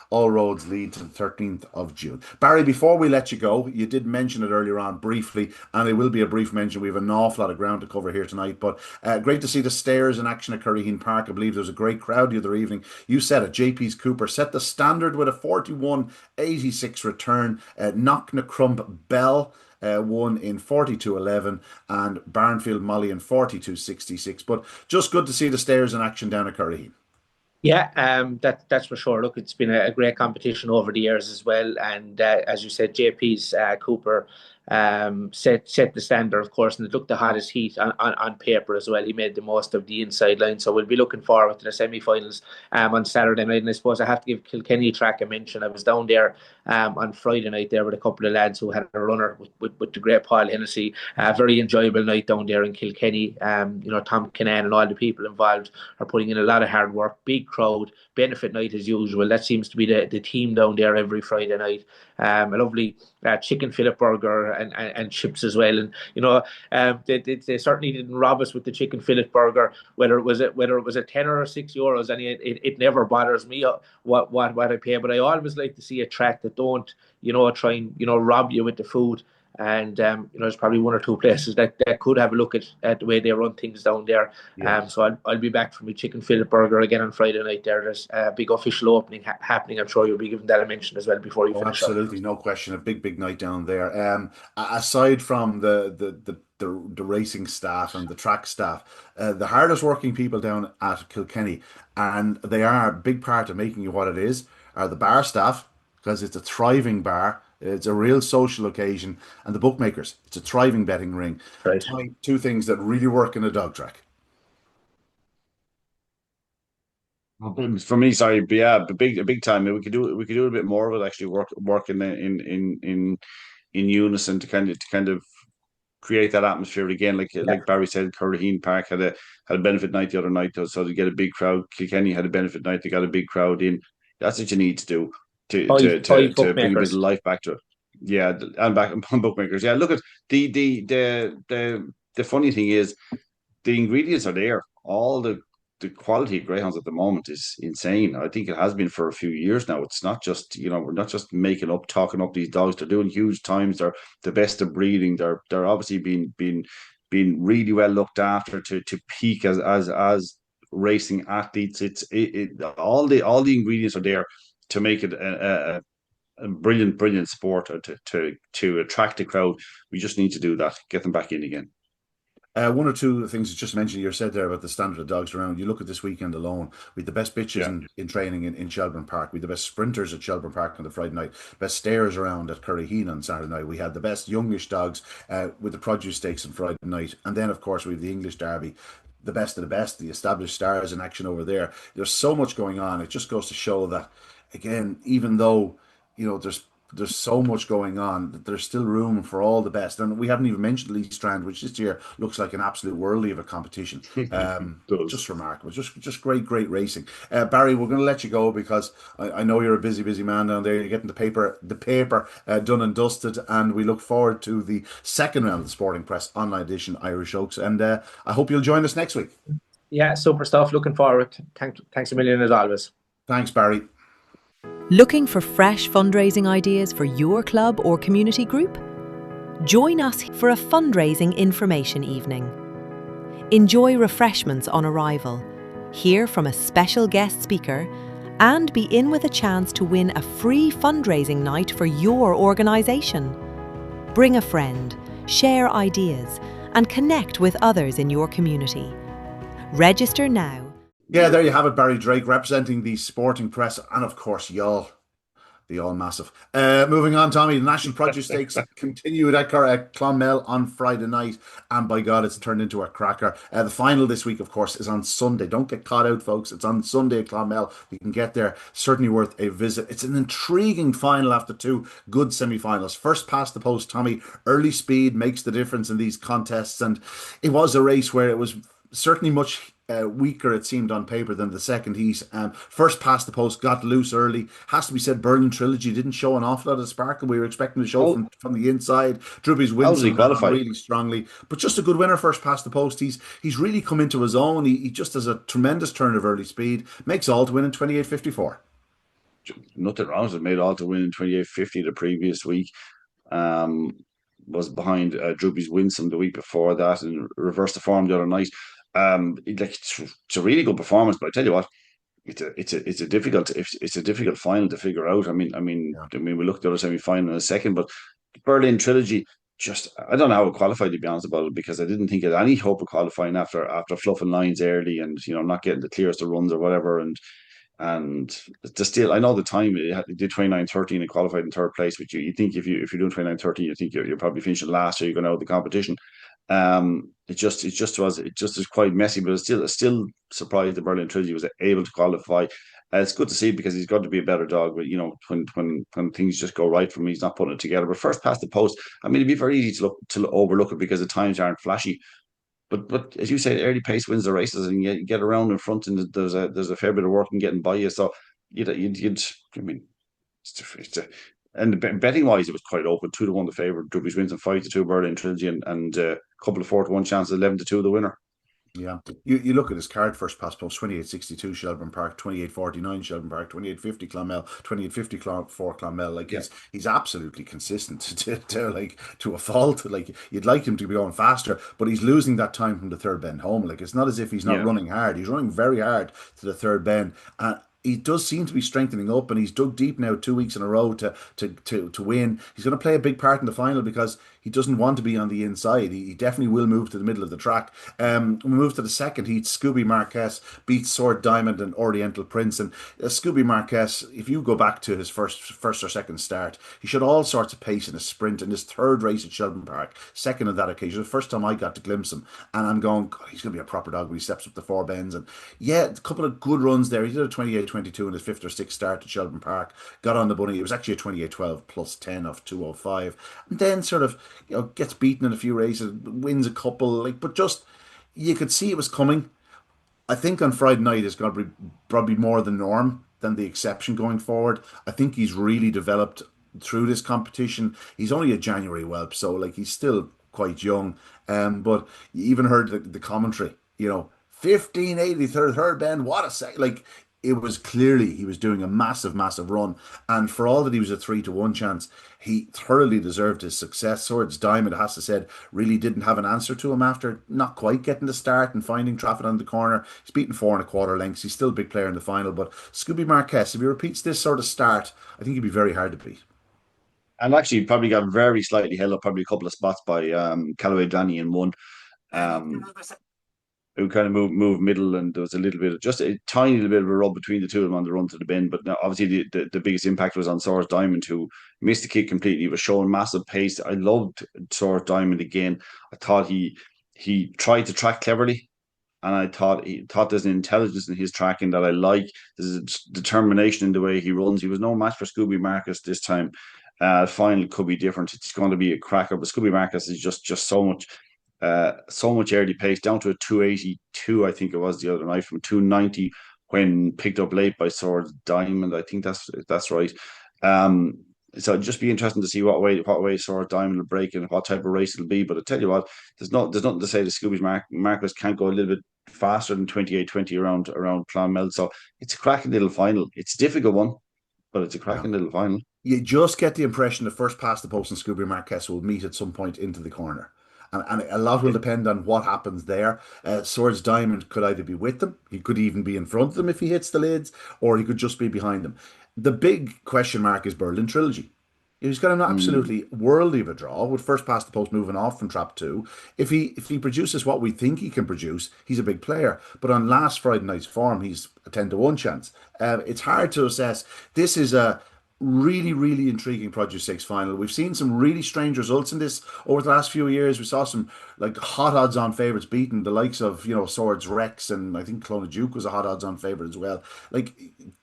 All roads lead to the 13th of June. Barry, before we let you go, you did mention it earlier on briefly, and it will be a brief mention. We have an awful lot of ground to cover here tonight, but great to see the stairs in action at Curryheen Park. I believe there was a great crowd the other evening. You said it, JP's Cooper set the standard with a 41.86 return. Knocknacrump Bell won in 42.11 and Barnfield Molly in 42.66. But just good to see the stairs in action down at Curryheen. Yeah, that's for sure. Look, it's been a great competition over the years as well, and as you said, JP's Cooper set the standard, of course, and it looked the hottest heat on paper as well. He made the most of the inside line, so we'll be looking forward to the semi-finals on Saturday night. And I suppose I have to give Kilkenny track a mention. I was down there on Friday night there with a couple of lads who had a runner with the great Paul Hennessy. Very enjoyable night down there in Kilkenny. Tom Kinane and all the people involved are putting in a lot of hard work. Big crowd, benefit night as usual. That seems to be the theme down there every Friday night. A lovely chicken fillet burger and chips as well. And they certainly didn't rob us with the chicken fillet burger, whether it was a €10 or €6. And it never bothers me what I pay. But I always like to see a track that don't try and rob you with the food. And there's probably one or two places that could have a look at the way they run things down there. Yeah. So I'll be back for my chicken fillet burger again on Friday night. There's a big official opening happening. I'm sure you'll be giving that a mention as well before you finish. Absolutely, no question. A big night down there. Aside from the racing staff and the track staff, the hardest working people down at Kilkenny, and they are a big part of making it what it is, are the bar staff, because it's a thriving bar. It's a real social occasion, and the bookmakers. It's a thriving betting ring. Right. Two things that really work in a dog track. For me, sorry, but yeah, a big time. We could do a bit more of it. Actually, work in unison to kind of create that atmosphere again. Like Barry said, Curryheen Park had a benefit night the other night, so to get a big crowd. Kilkenny had a benefit night; they got a big crowd in. That's what you need to do to bring a bit of life back to it. Yeah, and back on bookmakers. Yeah, look at the funny thing is the ingredients are there. All the quality of greyhounds at the moment is insane. I think it has been for a few years now. It's not just we're not just talking up these dogs. They're doing huge times. They're the best of breeding. They're obviously being really well looked after to peak as racing athletes. All the ingredients are there to make it a brilliant sport to attract the crowd. We just need to do that, get them back in again. One or two things you just mentioned, you said there about the standard of dogs around. You look at this weekend alone, we had the best bitches in training in Shelburne Park. We had the best sprinters at Shelburne Park on the Friday night, best stayers around at Curryheen on Saturday night. We had the best youngish dogs with the produce stakes on Friday night. And then, of course, we have the English Derby, the best of the best, the established stars in action over there. There's so much going on. It just goes to show that, again, even though, there's so much going on, that there's still room for all the best. And we haven't even mentioned Lee Strand, which this year looks like an absolute worldie of a competition. Just remarkable. Just great racing. Barry, we're going to let you go because I know you're a busy man down there. You're getting the paper done and dusted, and we look forward to the second round of the Sporting Press online edition, Irish Oaks. And I hope you'll join us next week. Yeah, super stuff. Looking forward. Thanks a million as always. Thanks, Barry. Looking for fresh fundraising ideas for your club or community group? Join us for a fundraising information evening. Enjoy refreshments on arrival, hear from a special guest speaker, and be in with a chance to win a free fundraising night for your organisation. Bring a friend, share ideas, and connect with others in your community. Register now. Yeah, there you have it, Barry Drake representing the Sporting Press and, of course, y'all, the all massive. Moving on, Tommy, the National Produce Stakes continued at Clonmel on Friday night, and by God, it's turned into a cracker. The final this week, of course, is on Sunday. Don't get caught out, folks. It's on Sunday at Clonmel. You can get there. Certainly worth a visit. It's an intriguing final after two good semi-finals. First past the post, Tommy. Early speed makes the difference in these contests, and it was a race where it was certainly much weaker, it seemed on paper, than the second heat. First past the post, got loose early. Has to be said, Berlin Trilogy didn't show an awful lot of sparkle. We were expecting to show How from the inside. Drewby's how does he Winston got on qualify? really strongly, but just a good winner first past the post. He's really come into his own. He just has a tremendous turn of early speed. Makes all to win in 28.54. Nothing wrong with it. Made all to win in 28.50 the previous week. Um, was behind Drewby's Winsome the week before that and reversed the form the other night. It's a really good performance, but I tell you what, it's a difficult final to figure out. Yeah. We looked at the other semi final in a second, but Berlin Trilogy, just I don't know how it qualified, to be honest about it, because I didn't think it had any hope of qualifying after fluffing lines early and not getting the clearest of runs or whatever. And to still, I know the time it did 29.13 and qualified in third place, but you think if you're doing 29.13, you think you're probably finishing last, or you're going out of the competition. It just is quite messy, but it's still surprised the Berlin Trilogy was able to qualify. It's good to see, because he's got to be a better dog. But when things just go right for him, he's not putting it together. But first past the post, it'd be very easy to overlook it because the times aren't flashy. But as you say, early pace wins the races, and you get around in front, and there's a fair bit of work in getting by you. So you'd I mean, it's a, and betting wise, it was quite open. 2-1 the favourite. Drewby's Wins, and 5-2 Berlin Trilogy, and a couple of 4-1 chances, 11-2 the winner. Yeah, you look at his card first past post: 28.62 Shelburne Park, 28.49 Shelburne Park, 28.50 Clonmel, 28.50 for Clonmel. Like Yeah, he's absolutely consistent to a fault. Like you'd like him to be going faster, but he's losing that time from the third bend home. Like it's not as if he's not yeah. running hard. He's running very hard to the third bend, and he does seem to be strengthening up, and he's dug deep now 2 weeks in a row to win. He's going to play a big part in the final because he doesn't want to be on the inside. He definitely will move to the middle of the track. We move to the second heat. Scooby Marquez beats Sword Diamond and Oriental Prince. And Scooby Marquez, if you go back to his first or second start, he showed all sorts of pace in his sprint in his third race at Shelburne Park, second on that occasion. The first time I got to glimpse him, and I'm going, God, he's going to be a proper dog when he steps up the four bends. And yeah, a couple of good runs there. He did a 28.22 in his fifth or sixth start at Shelburne Park, got on the bunny. It was actually a 28.12 plus 10 of 205, and then sort of gets beaten in a few races, wins a couple, but just you could see it was coming. I think on Friday night is going to be probably more the norm than the exception going forward. I think he's really developed through this competition. He's only a January whelp, so he's still quite young. But you even heard the commentary, 1580 third bend, what a sec! It was clearly he was doing a massive, massive run. And for all that he was a 3-1 chance, he thoroughly deserved his success. Swords Diamond, it has to said, really didn't have an answer to him after not quite getting the start and finding traffic on the corner. He's beaten 4 1/4 lengths. He's still a big player in the final. But Scooby Marquez, if he repeats this sort of start, I think he'd be very hard to beat. And actually, probably got very slightly held up, probably a couple of spots by Callaway Danny in one. Um, who kind of moved middle, and there was a little bit of just a tiny little bit of a rub between the two of them on the run to the bend. But now, obviously, the biggest impact was on Source Diamond, who missed the kick completely. He was showing massive pace. I loved Source Diamond again. I thought he tried to track cleverly, and I thought there's an intelligence in his tracking that I like. There's a determination in the way he runs. He was no match for Scooby Marcus this time. Final could be different. It's going to be a cracker, but Scooby Marcus is just so much early pace, down to a 282, I think it was the other night, from 290 when picked up late by Swords Diamond. I think that's right. So it'd just be interesting to see what way Swords Diamond will break and what type of race it'll be. But I tell you what, there's nothing to say that Scooby's Marcus can't go a little bit faster than 28.20 around Clonmel. So it's a cracking little final. It's a difficult one, but it's a Yeah. cracking little final. You just get the impression the first past the post and Scooby Marquez will meet at some point into the corner. And a lot will depend on what happens there. Swords Diamond could either be with them, he could even be in front of them if he hits the lids, or he could just be behind them. The big question mark is Berlin Trilogy. He's got an absolutely worldly of a draw with first past the post moving off from trap two. If he produces what we think he can produce, he's a big player. But on last Friday night's form, he's a 10-1 chance. It's hard to assess. This is a really, really intriguing Produce 6 final. We've seen some really strange results in this over the last few years. We saw some hot odds on favourites beaten, the likes of Swords Rex, and I think Clona Duke was a hot odds on favourite as well.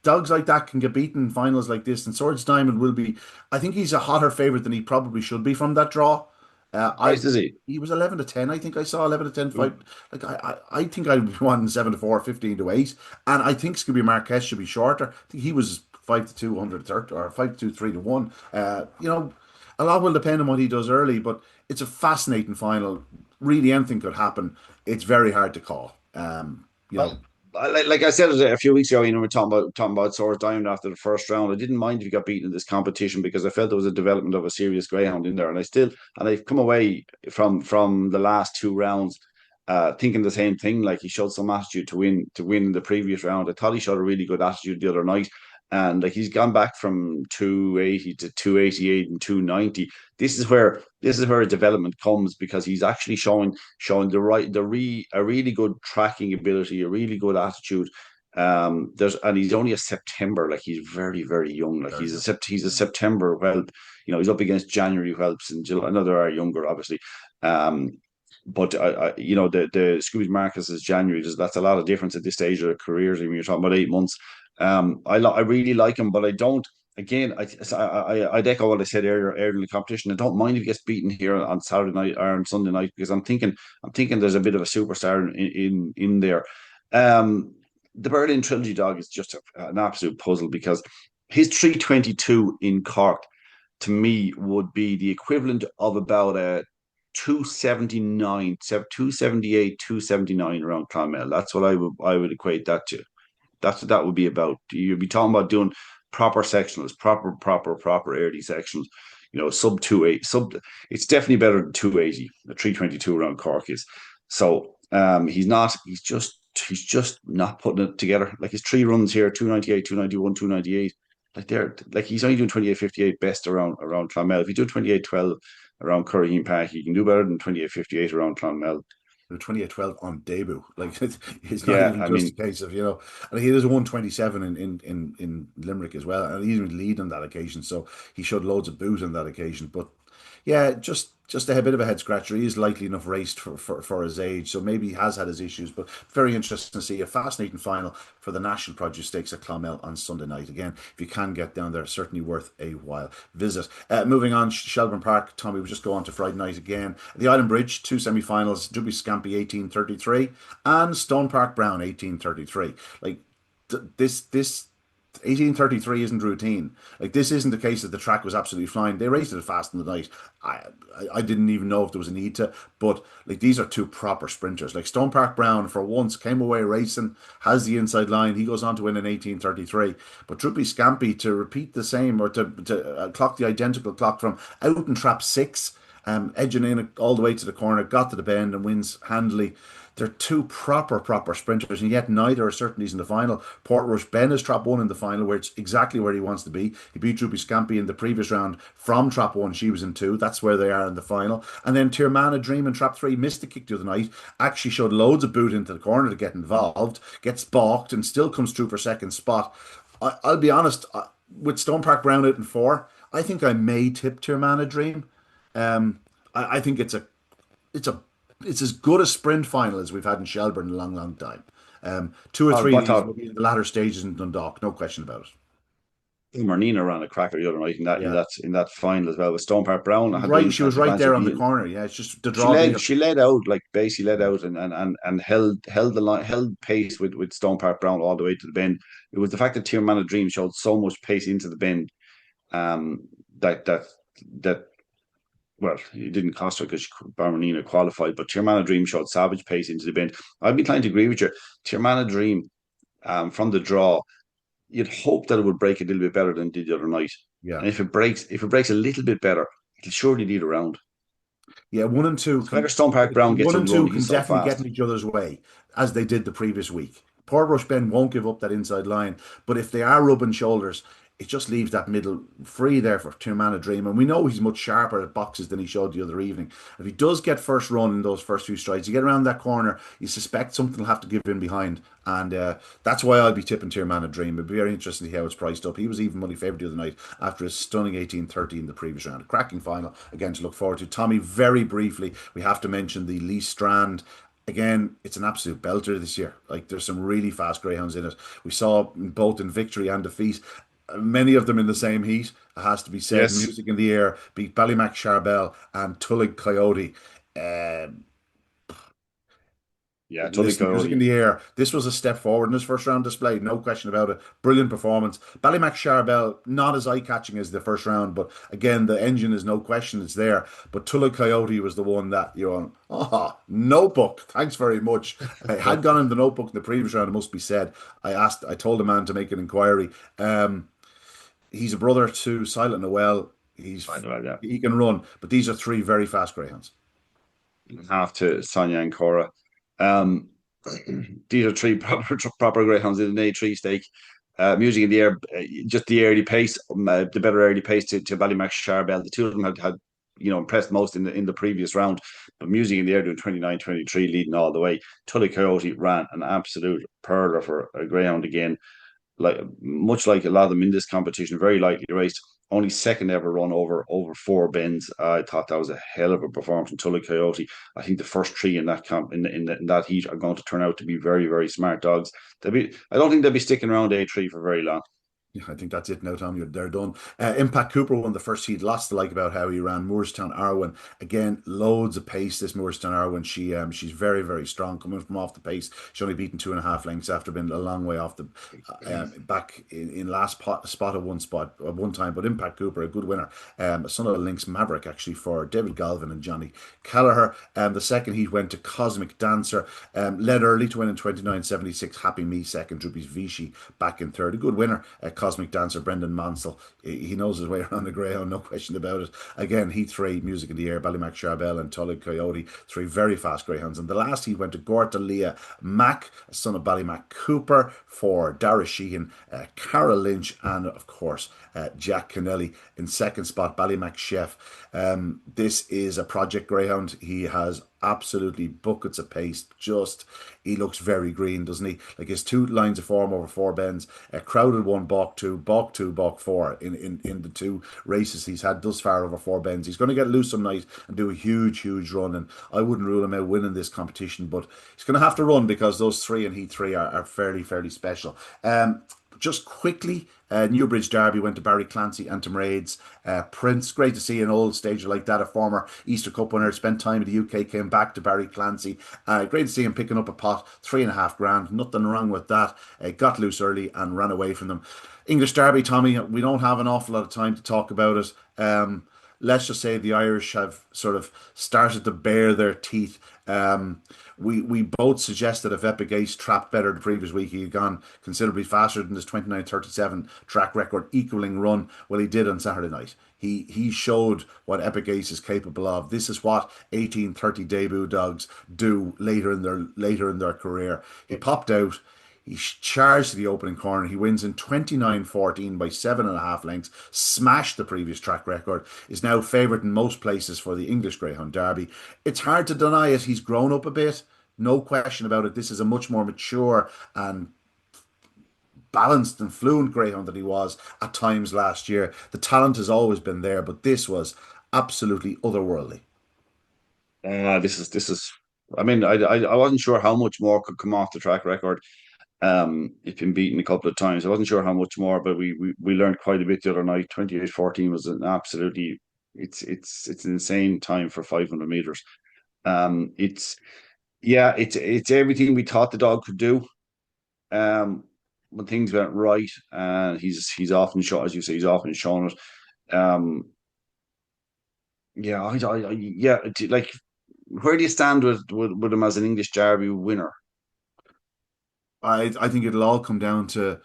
Dogs like that can get beaten in finals like this, and Swords Diamond will be, I think he's a hotter favourite than he probably should be from that draw. I Price is he? He was 11 to 10. I think I saw 11 to 10 Mm. fight. Like I think I'd be wanting 7 to 4, 15 to 8, and I think Scooby Marquez should be shorter. I think he was 5 to 230 or 5 to 2, 3 to 1. A lot will depend on what he does early, but it's a fascinating final. Really, anything could happen. It's very hard to call. Well, like I said a few weeks ago, we're talking about Source Diamond after the first round. I didn't mind if he got beaten in this competition because I felt there was a development of a serious greyhound in there, and I've come away from the last two rounds, thinking the same thing. Like he showed some attitude to win the previous round. I thought he showed a really good attitude the other night, and like he's gone back from 280 to 288 and 290. This is where his development comes because he's actually showing a really good tracking ability, a really good attitude. And he's only a September, like he's very, very young. Like Very good. he's a September whelp. He's up against January whelps and July. I know there are younger, obviously. But the Scooby Marcus is January. That's a lot of difference at this stage of their careers. I mean, you're talking about 8 months. I really like him, but I don't. Again, I'd echo what I said earlier in the competition. I don't mind if he gets beaten here on Saturday night or on Sunday night because I'm thinking there's a bit of a superstar in there. The Berlin Trilogy dog is just an absolute puzzle because his 322 in Cork to me would be the equivalent of about a 279, 278, 279 around Clonmel. That's what I would equate that to. That's what that would be about. You'd be talking about doing proper sectionals, proper early sections. Sub 28, It's definitely better than 280. The 322 around Cork is. So he's not. He's just not putting it together. Like his three runs here: 298, 291, 298. Like he's only doing 28.58 best around Clonmel. If you do 28.12 around Curraheen Park, you can do better than 28.58 around Clonmel. The 28-12 on debut. Like it's not Yeah, even I just mean, a case of, and he is a 127 in Limerick as well. And he's even lead on that occasion. So he showed loads of boot on that occasion. But yeah, just a bit of a head scratcher. He is likely enough raced for his age. So maybe he has had his issues. But very interesting to see a fascinating final for the National Produce Stakes at Clonmel on Sunday night. Again, if you can get down there, certainly worth a while visit. Moving on, Shelburne Park, Tommy, we just go on to Friday night again. The Island Bridge, two semi-finals, Druby Scampi 1833 and Stone Park Brown 1833. Like this 1833 isn't routine. Like this isn't the case that the track was absolutely flying. They raced it fast in the night. I didn't even know if there was a need to, but like these are two proper sprinters. Like Stone Park Brown for once came away racing, has the inside line. He goes on to win in 1833. But Druby Scampi to repeat the same or to clock the identical clock from out in trap six, edging in all the way to the corner, got to the bend and wins handily. They're two proper sprinters, and yet neither are certainties in the final. Portrush Ben is trap one in the final, where it's exactly where he wants to be. He beat Druby Scampi in the previous round from trap one. She was in two. That's where they are in the final. And then Tirmana Dream in trap three missed the kick the other night. Actually showed loads of boot into the corner to get involved. Gets balked and still comes through for second spot. I'll be honest, with Stone Park Brown out in four, I think I may tip Tirmana Dream. I think it's a it's as good a sprint final as we've had in Shelburne in a long time. Two or three of but these will be in the latter stages in Dundalk, no question about it. Marnina ran a cracker the other night in that in Yeah, that in that final as well with Stone Park Brown. I had right. the She was right advantage of there on the being. corner. Yeah, it's just the She draw led deal. she led out, like basically led out and held the line, held pace with Stone Park Brown all the way to the bend. It was the fact that Tirmana Dream showed so much pace into the bend, um, that that that well, it didn't cost her because Barmanina qualified, but Tirmana Dream showed savage pace into the bend. I'd be inclined to agree with you. Tirmana Dream, from the draw, you'd hope that it would break a little bit better than it did the other night. Yeah, And if it breaks a little bit better, it'll surely lead around. yeah. One and two It's better can Stone Park Brown gets one a and run. two can He's so definitely get fast. in each other's way as they did the previous week. Port Rush Ben won't give up that inside line, but if they are rubbing shoulders, it just leaves that middle free there for Tirmana Dream. And we know he's much sharper at boxes than he showed the other evening. If he does get first run in those first few strides, you get around that corner, you suspect something will have to give in behind. And that's why I'll be tipping Tirmana Dream. It'd be very interesting to see how it's priced up. He was even money favoured the other night after his stunning 1830 in the previous round. A cracking final, again, to look forward to. Tommy, very briefly, we have to mention the Lee Strand. Again, it's an absolute belter this year. Like there's some really fast greyhounds in it. We saw both in victory and defeat. many of them in the same heat. It has to be said. Yes. Music in the Air beat Ballymac Charbel and Tullig Coyote. Um, Yeah, Tully Listen, Music in Coyote. the Air. This was a step forward in his first round display, no question about it. Brilliant performance. Ballymac Charbel, not as eye catching as the first round, but again, the engine is no question, it's there. But Tullig Coyote was the one that you're on. Oh, notebook. Thanks very much. I had gone in the notebook in the previous round, it must be said. I told the man to make an inquiry. He's a brother to Silent Noel. I know that. He can run, but these are three very fast greyhounds. Half to Sonia and Cora. Um, these are three proper greyhounds in an A3 stake. Music in the Air, just the early pace, the better early pace to Ballymac Charbel. The two of them had impressed most in the previous round. But Music in the Air doing 29-23, leading all the way. Tully Coyote ran an absolute pearler for a greyhound again, like much like a lot of them in this competition, very lightly raced. Only second ever run over four bends. I thought that was a hell of a performance from Tully Coyote. I think the first three in that in that heat are going to turn out to be very, very smart dogs. I don't think they'll be sticking around A3 for very long. Yeah, I think that's it now, Tom. They're done. Impact Cooper won the first heat. Lots to like about how he ran. Moorestown Arwen again, loads of pace. This Moorestown Arwen, she's very very strong coming from off the pace. She's only beaten 2.5 lengths after being a long way off the back in last spot at one time. But Impact Cooper, a good winner. Son of the Lynx Maverick actually for David Galvin and Johnny Callagher. The second heat went to Cosmic Dancer. Led early to win in 29.76. Happy Me second. Drupes Vichy back in third. A good winner. Cosmic Dancer, Brendan Mansell. He knows his way around the greyhound, no question about it. Again, Heat 3, Music in the Air, Ballymac Charbel and Tullig Coyote, three very fast greyhounds. And the last heat went to Gorta Leah Mack, son of Ballymac Cooper, for Dara Sheehan, Carol Lynch, and of course, Jack Kennelly in second spot, Ballymac Chef. This is a project greyhound. He has absolutely buckets of pace. He looks very green, doesn't he? Like his two lines of form over four bends, crowded one, balk two, balk four in the two races he's had thus far over four bends. He's going to get loose some night and do a huge run, and I wouldn't rule him out winning this competition, but he's going to have to run because those three in Heat 3 are fairly special. Just quickly, Newbridge Derby went to Barry Clancy and Tim Raids. Prince, great to see an old stager like that, a former Easter Cup winner, spent time in the UK, came back to Barry Clancy. Great to see him picking up a pot, 3.5 grand, nothing wrong with that. Got loose early and ran away from them. English Derby, Tommy, we don't have an awful lot of time to talk about it. Let's just say the Irish have sort of started to bare their teeth. We both suggested if Epic Ace trapped better the previous week, he had gone considerably faster than his 29.37 track record equaling run. Well, he did on Saturday night. He showed what Epic Ace is capable of. This is what 18:30 debut dogs do later in their career. He popped out. He charged to the opening corner. He wins in 29.14 by 7.5 lengths, smashed the previous track record, is now favourite in most places for the English Greyhound Derby. It's hard to deny it. He's grown up a bit. No question about it. This is a much more mature and balanced and fluent greyhound than he was at times last year. The talent has always been there, but this was absolutely otherworldly. This is. I mean, I wasn't sure how much more could come off the track record. It's been beaten a couple of times. I wasn't sure how much more, but we learned quite a bit the other night. 28.14 was an absolutely it's an insane time for 500 meters. It's everything we thought the dog could do. When things went right, and he's often shot, as you say, he's often shown it. Like, where do you stand with him as an English Derby winner? I think it'll all come down to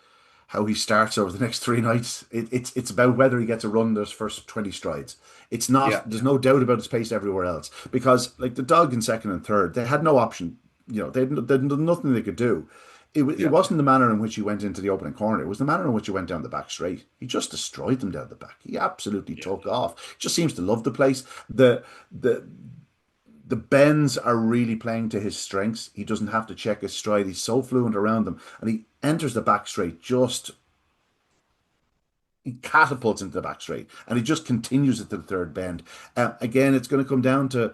how he starts over the next three nights. It's about whether he gets a run those first 20 strides. It's Yeah, not, there's no doubt about his pace everywhere else. Because like the dog in second and third, they had no option. They had nothing they could do. It yeah, wasn't the manner in which he went into the opening corner. It was the manner in which he went down the back straight. He just destroyed them down the back. He absolutely yeah. took off. He just seems to love the place. The the bends are really playing to his strengths. He doesn't have to check his stride. He's so fluent around them. And he enters the back straight he catapults into the back straight and he just continues it to the third bend. Again, it's going to come down to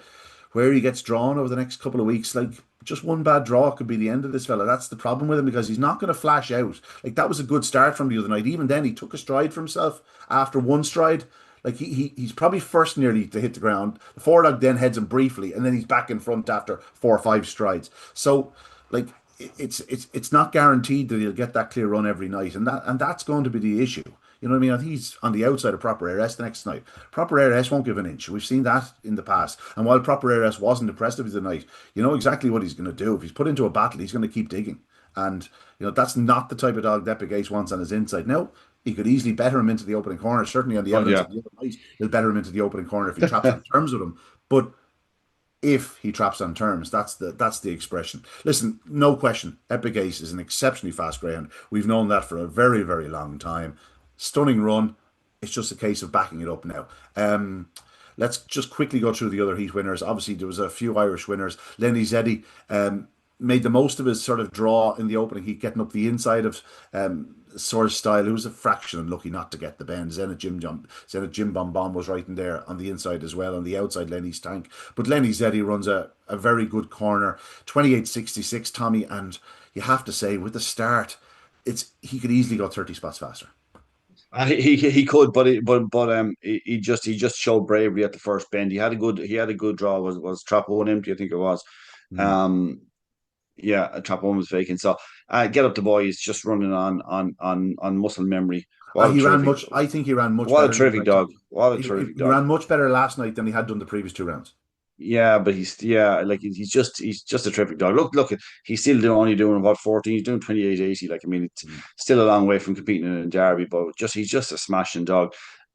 where he gets drawn over the next couple of weeks. Like just one bad draw could be the end of this fella. That's the problem with him because he's not going to flash out. Like that was a good start from the other night. Even then, he took a stride for himself after one stride. Like he's probably first nearly to hit the ground. The foreleg then heads him briefly, and then he's back in front after 4 or 5 strides. So, like it's not guaranteed that he'll get that clear run every night, and that's going to be the issue. You know what I mean? I think he's on the outside of proper ARS the next night. Proper ARS won't give an inch. We've seen that in the past. And while proper ARS wasn't impressive tonight, you know exactly what he's going to do. If he's put into a battle, he's going to keep digging. And that's not the type of dog that Gates wants on his inside. Now, he could easily better him into the opening corner. Certainly on the evidence of the other night, he'll better him into the opening corner if he traps on terms with him. But if he traps on terms, that's the expression. Listen, no question, Epic Ace is an exceptionally fast greyhound. We've known that for a very, very long time. Stunning run. It's just a case of backing it up now. Let's just quickly go through the other heat winners. Obviously, there was a few Irish winners. Lenny Zeddy made the most of his sort of draw in the opening heat, getting up the inside of Source Style, who was a fraction unlucky not to get the bend. Zenit Jim Bomb was right in there on the inside as well. On the outside, Lenny's tank. But Lenny Zeddy runs a very good corner. 28.66, Tommy. And you have to say, with the start, he could easily go 30 spots faster. He could, but he just showed bravery at the first bend. He had a good draw. Was trap one empty? I think it was. Yeah, trap one was vacant. So get up the boy. He's just running on muscle memory. He ran much. I think he ran much. What a terrific dog! What a terrific dog! He ran much better last night than he had done the previous 2 rounds. Yeah, but he's just a terrific dog. Look, he's still only doing what 14. He's doing 28.80. Like I mean, it's still a long way from competing in a derby, but he's just a smashing dog.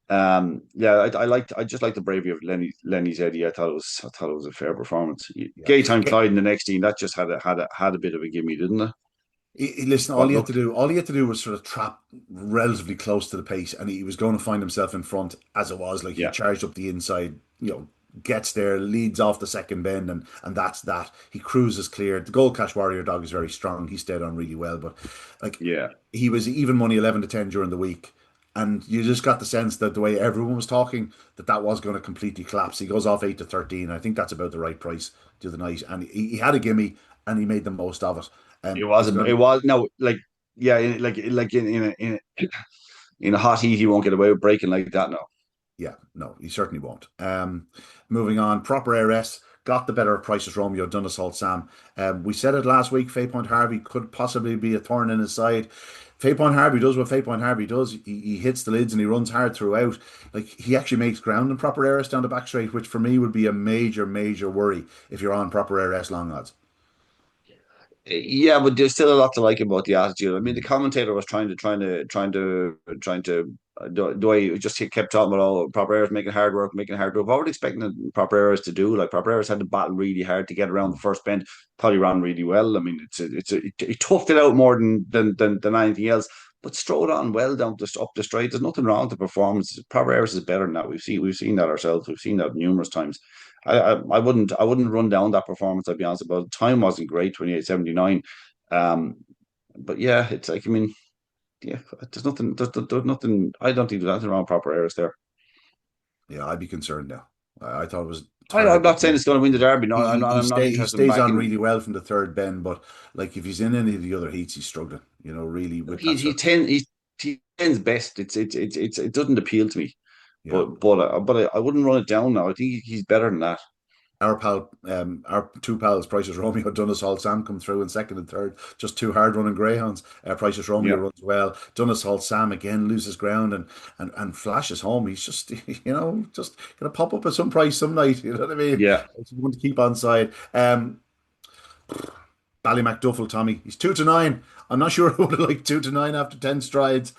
Yeah, I just like the bravery of Lenny Zeddy. I thought it was a fair performance. Yeah. Gaytime Clyde in the next team that just had a bit of a gimme, didn't it? Listen, all he had to do was sort of trap relatively close to the pace, and he was going to find himself in front as it was. Like he charged up the inside, gets there, leads off the second bend, and that's that. He cruises clear. The Gold Cash Warrior dog is very strong. He stayed on really well, but he was even money 11-10 during the week, and you just got the sense that the way everyone was talking that was going to completely collapse. He goes off 8-13. I think that's about the right price the other night, and he had a gimme and he made the most of it. It was no like in a hot heat he won't get away with breaking like that. Yeah, no, he certainly won't. Moving on, proper ARS got the better of Prices Romeo, done assault Sam. We said it last week, Faye Point Harvey could possibly be a thorn in his side. Faye Point Harvey does what Faye Point Harvey does. He hits the lids and he runs hard throughout. Like he actually makes ground in proper ARS down the back straight, which for me would be a major, major worry if you're on proper ARS long odds. Yeah, but there's still a lot to like about the attitude. I mean, the commentator was trying to the way he just kept talking about all proper errors, making hard work. What were they expecting the proper errors to do? Like proper errors had to battle really hard to get around the first bend. Probably ran really well. I mean, he toughed it out more than anything else. But strode on well up the straight. There's nothing wrong with the performance. Proper errors is better than that. We've seen that ourselves. We've seen that numerous times. I wouldn't run down that performance. I'd be honest about it. Time wasn't great, 28.79. But yeah, it's like I mean, yeah, there's nothing. There's nothing. I don't think there's anything wrong with proper errors there. Yeah, I'd be concerned now. I thought it was. I'm not saying it's going to win the derby. No, I'm not interested. He stays on really well from the third bend, but like if he's in any of the other heats, he's struggling. Really. With he tends best. It doesn't appeal to me. Yeah. But I wouldn't run it down now. I think he's better than that. Our two pals, Prices Romeo, Donegal Sam come through in second and third. Just two hard running greyhounds. Prices Romeo runs well. Donegal Sam again loses ground and flashes home. He's just just gonna pop up at some price some night. You know what I mean? Yeah. He's going to keep on side. Ballymacduffel, Tommy. He's 2-9. I'm not sure I would have liked 2-9 after 10 strides.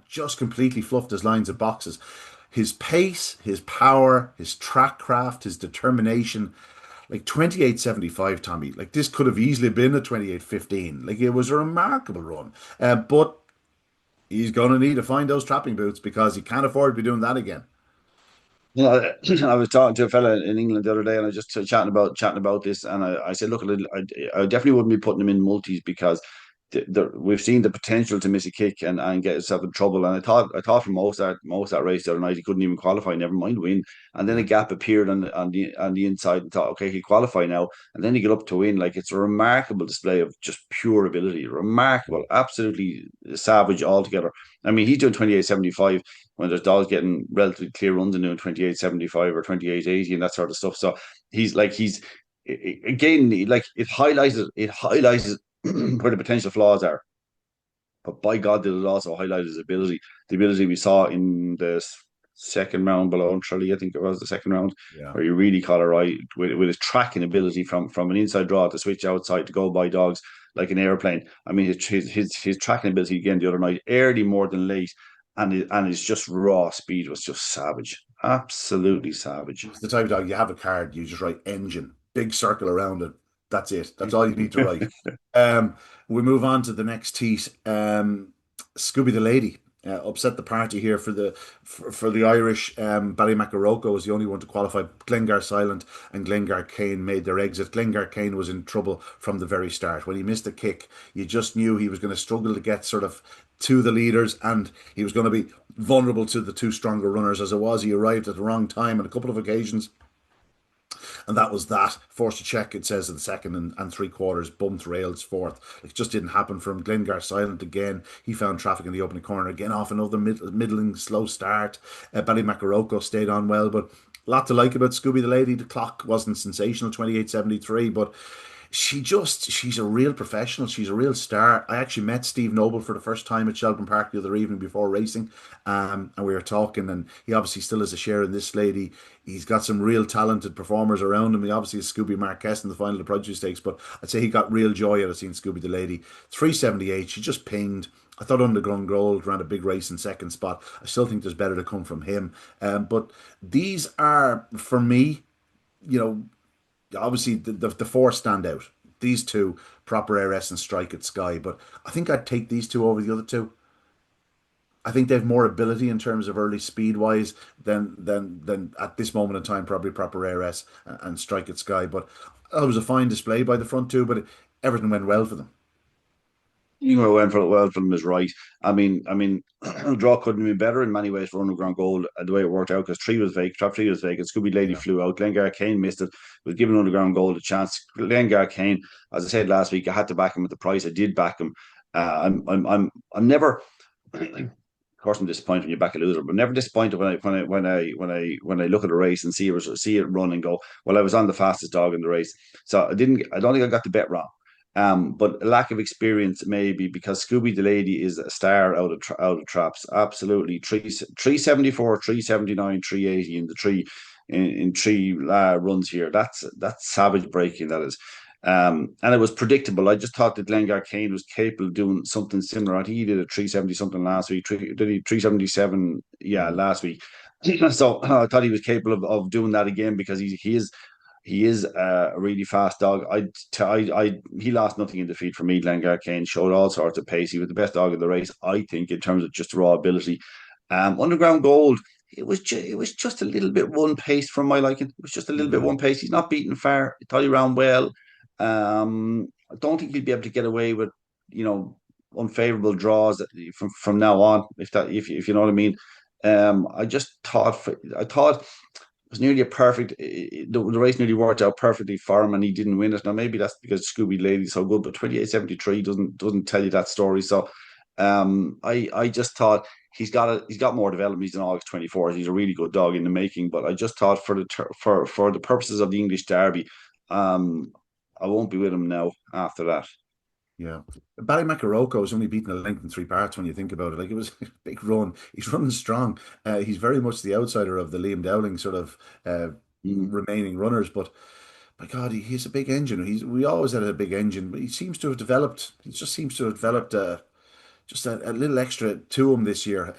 Just completely fluffed his lines of boxes. His pace, his power, his track craft, his determination, like 28.75, Tommy. Like this could have easily been a 28.15. Like it was a remarkable run. But he's going to need to find those trapping boots because he can't afford to be doing that again. I was talking to a fella in England the other day, and I was just chatting about this, and I said, look, I definitely wouldn't be putting him in multis because we've seen the potential to miss a kick and get himself in trouble. And I thought for most of that race the other night he couldn't even qualify, never mind win. And then a gap appeared on the inside, and thought, okay, he qualify now. And then he got up to win. Like, it's a remarkable display of just pure ability, remarkable, absolutely savage altogether. I mean, he's doing 28.75 when there's dogs getting relatively clear runs and doing 28.75 or 28.80 and that sort of stuff. So he's again, like, it highlights where the potential flaws are. But by God, did it also highlight his ability, the ability we saw in the second round below Tralee, I think it was the second round, Yeah. where he really caught it right with his tracking ability from an inside draw to switch outside to go by dogs like an airplane. I mean, his tracking ability again the other night, early more than late, and his just raw speed was just savage, absolutely savage. It's the type of dog, you have a card, you just write engine, big circle around it. That's it. That's all you need to write. We move on to the next heat. Scooby the Lady upset the party here for the Irish. Ballymacarocco was the only one to qualify. Glengar Silent and Glengar Kane made their exit. Glengar Kane was in trouble from the very start. When he missed a kick, you just knew he was going to struggle to get sort of to the leaders, and he was going to be vulnerable to the two stronger runners. As it was, he arrived at the wrong time on a couple of occasions. And that was that. Forced to check, it says, in the second and three quarters, bumped rails fourth. It just didn't happen for him. Glengar Silent again. He found traffic in the opening corner again off another middling slow start. Ballymacarocco stayed on well, but a lot to like about Scooby the Lady. The clock wasn't sensational, 28.73, but she's a real professional. She's a real star. I actually met Steve Noble for the first time at Shelburne Park the other evening before racing, and we were talking, and he obviously still has a share in this lady. He's got some real talented performers around him. He obviously has Scooby Marquez in the final of the Produce Stakes, but I'd say he got real joy out of seeing Scooby the Lady. 378, she just pinged. I thought Underground Gold ran a big race in second spot. I still think there's better to come from him. But these are, for me, you know, obviously the four stand out. These two, Proper ARS and Strike at Sky, but I think I'd take these two over the other two. I think they have more ability in terms of early speed wise than at this moment in time, probably Proper ARS and Strike at Sky. But it was a fine display by the front two, but everything went well for them. You know, went for well for them is right. I mean, draw couldn't have been better in many ways for Underground Gold the way it worked out, because trap three was vacant. Scooby Lady Yeah. flew out. Glengar Kane missed it. Was giving Underground Gold a chance. Glengar Kane, as I said last week, I had to back him at the price. I did back him. I'm never. Of course, I'm disappointed when you back a loser, but never disappointed when I look at a race and see it run and go, well, I was on the fastest dog in the race, so I don't think I got the bet wrong. But a lack of experience maybe, because Scooby the Lady is a star out of traps. Absolutely, 374, 379, 380 in the three runs here. That's savage breaking, that is. And it was predictable. I just thought that Glengar Kane was capable of doing something similar. I think he did a 370 something last week. Did he 377? Yeah, last week. So I thought he was capable of doing that again, because he is a really fast dog. He lost nothing in defeat for me. Glengar Kane showed all sorts of pace. He was the best dog in the race, I think, in terms of just raw ability. Underground Gold, it was just a little bit one pace from my liking. It was just a little bit one pace. He's not beaten far. I thought he ran well. I don't think he'll be able to get away with, unfavorable draws from now on, if you know what I mean. I thought it was nearly a perfect. The race nearly worked out perfectly for him, and he didn't win it. Now maybe that's because Scooby Lady's so good, but 28.73 doesn't tell you that story. So, I just thought he's got more development. He's in August 24. He's a really good dog in the making. But I just thought for the purposes of the English Derby, I won't be with him now after that. Yeah. Ballymacarocco was only beaten a length in three parts when you think about it. Like, it was a big run. He's running strong. He's very much the outsider of the Liam Dowling sort of remaining runners. But my God, he's a big engine. We always had a big engine, but he just seems to have developed just a little extra to him this year.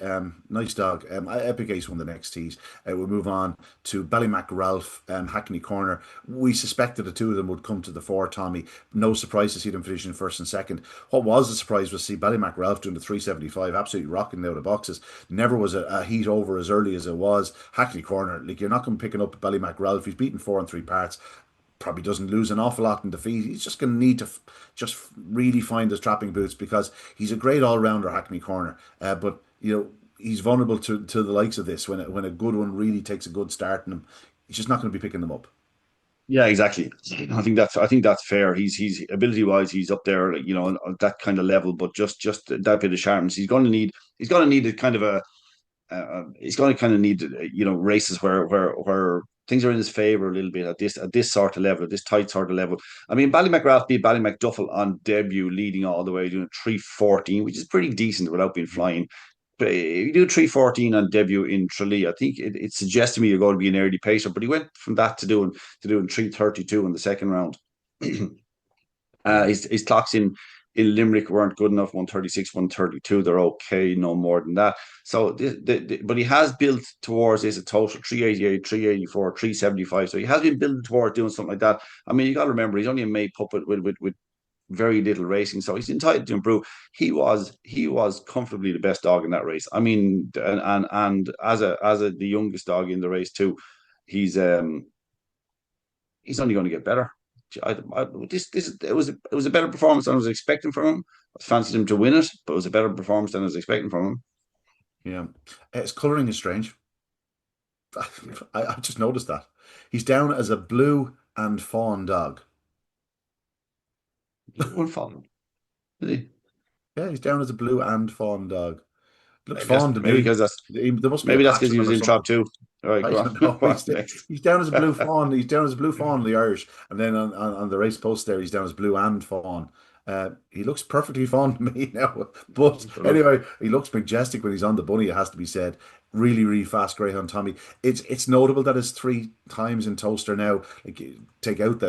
Nice dog. Epic Ace won the next tease. We'll move on to Ballymac Ralph and Hackney Corner. We suspected the two of them would come to the fore, Tommy. No surprise to see them finishing first and second. What was a surprise was to see Ballymac Ralph doing the 375, absolutely rocking out of boxes. Never was a heat over as early as it was. Hackney Corner, like, you're not going to picking up Ballymac Ralph. He's beaten 4 and 3 parts. probably doesn't lose an awful lot in defeat. He's just going to need to just really find his trapping boots, because he's a great all rounder, Hackney Corner. But he's vulnerable to the likes of this when a good one really takes a good start in him. He's just not going to be picking them up. Yeah, exactly. I think that's fair. He's ability wise, he's up there, on that kind of level. But just that bit of sharpness, he's going to need a kind of he's going to kind of need races where things are in his favor a little bit at this sort of level, at this tight sort of level. I mean, Ballymacrath beat Ballymacduffel on debut, leading all the way, doing 3:14, which is pretty decent without being flying. But if you do 3:14 on debut in Tralee, I think it suggests to me you're going to be an early pacer. But he went from that to doing 3:32 in the second round. Yeah. His clocks in Limerick weren't good enough. 1:36, 1:32. They're okay, no more than that. So, but he has built towards this a total 388, 384, 375. So he has been building towards doing something like that. I mean, you got to remember he's only a May puppet with very little racing, so he's entitled to improve. He was comfortably the best dog in that race. I mean, and as the youngest dog in the race too, he's he's only going to get better. It was a better performance than I was expecting from him. I fancied him to win it, but it was a better performance than I was expecting from him. Yeah. His colouring is strange. I just noticed that. He's down as a blue and fawn dog. One fall. Maybe Yeah, he's down as a blue and fawn dog. Looks that's fawn to maybe me. because that's There must be a maybe that's patch because on he him was or in trap something. two. All right, I go don't on. know. What's next? He's down as a blue fawn. He's down as a blue fawn in the Irish, and then on the race post there, he's down as blue and fawn. He looks perfectly fawn to me now. But anyway, he looks majestic when he's on the bunny. It has to be said. Really, really fast Greyhound Tommy. It's notable that it's 3 times in Toaster now. Like, take out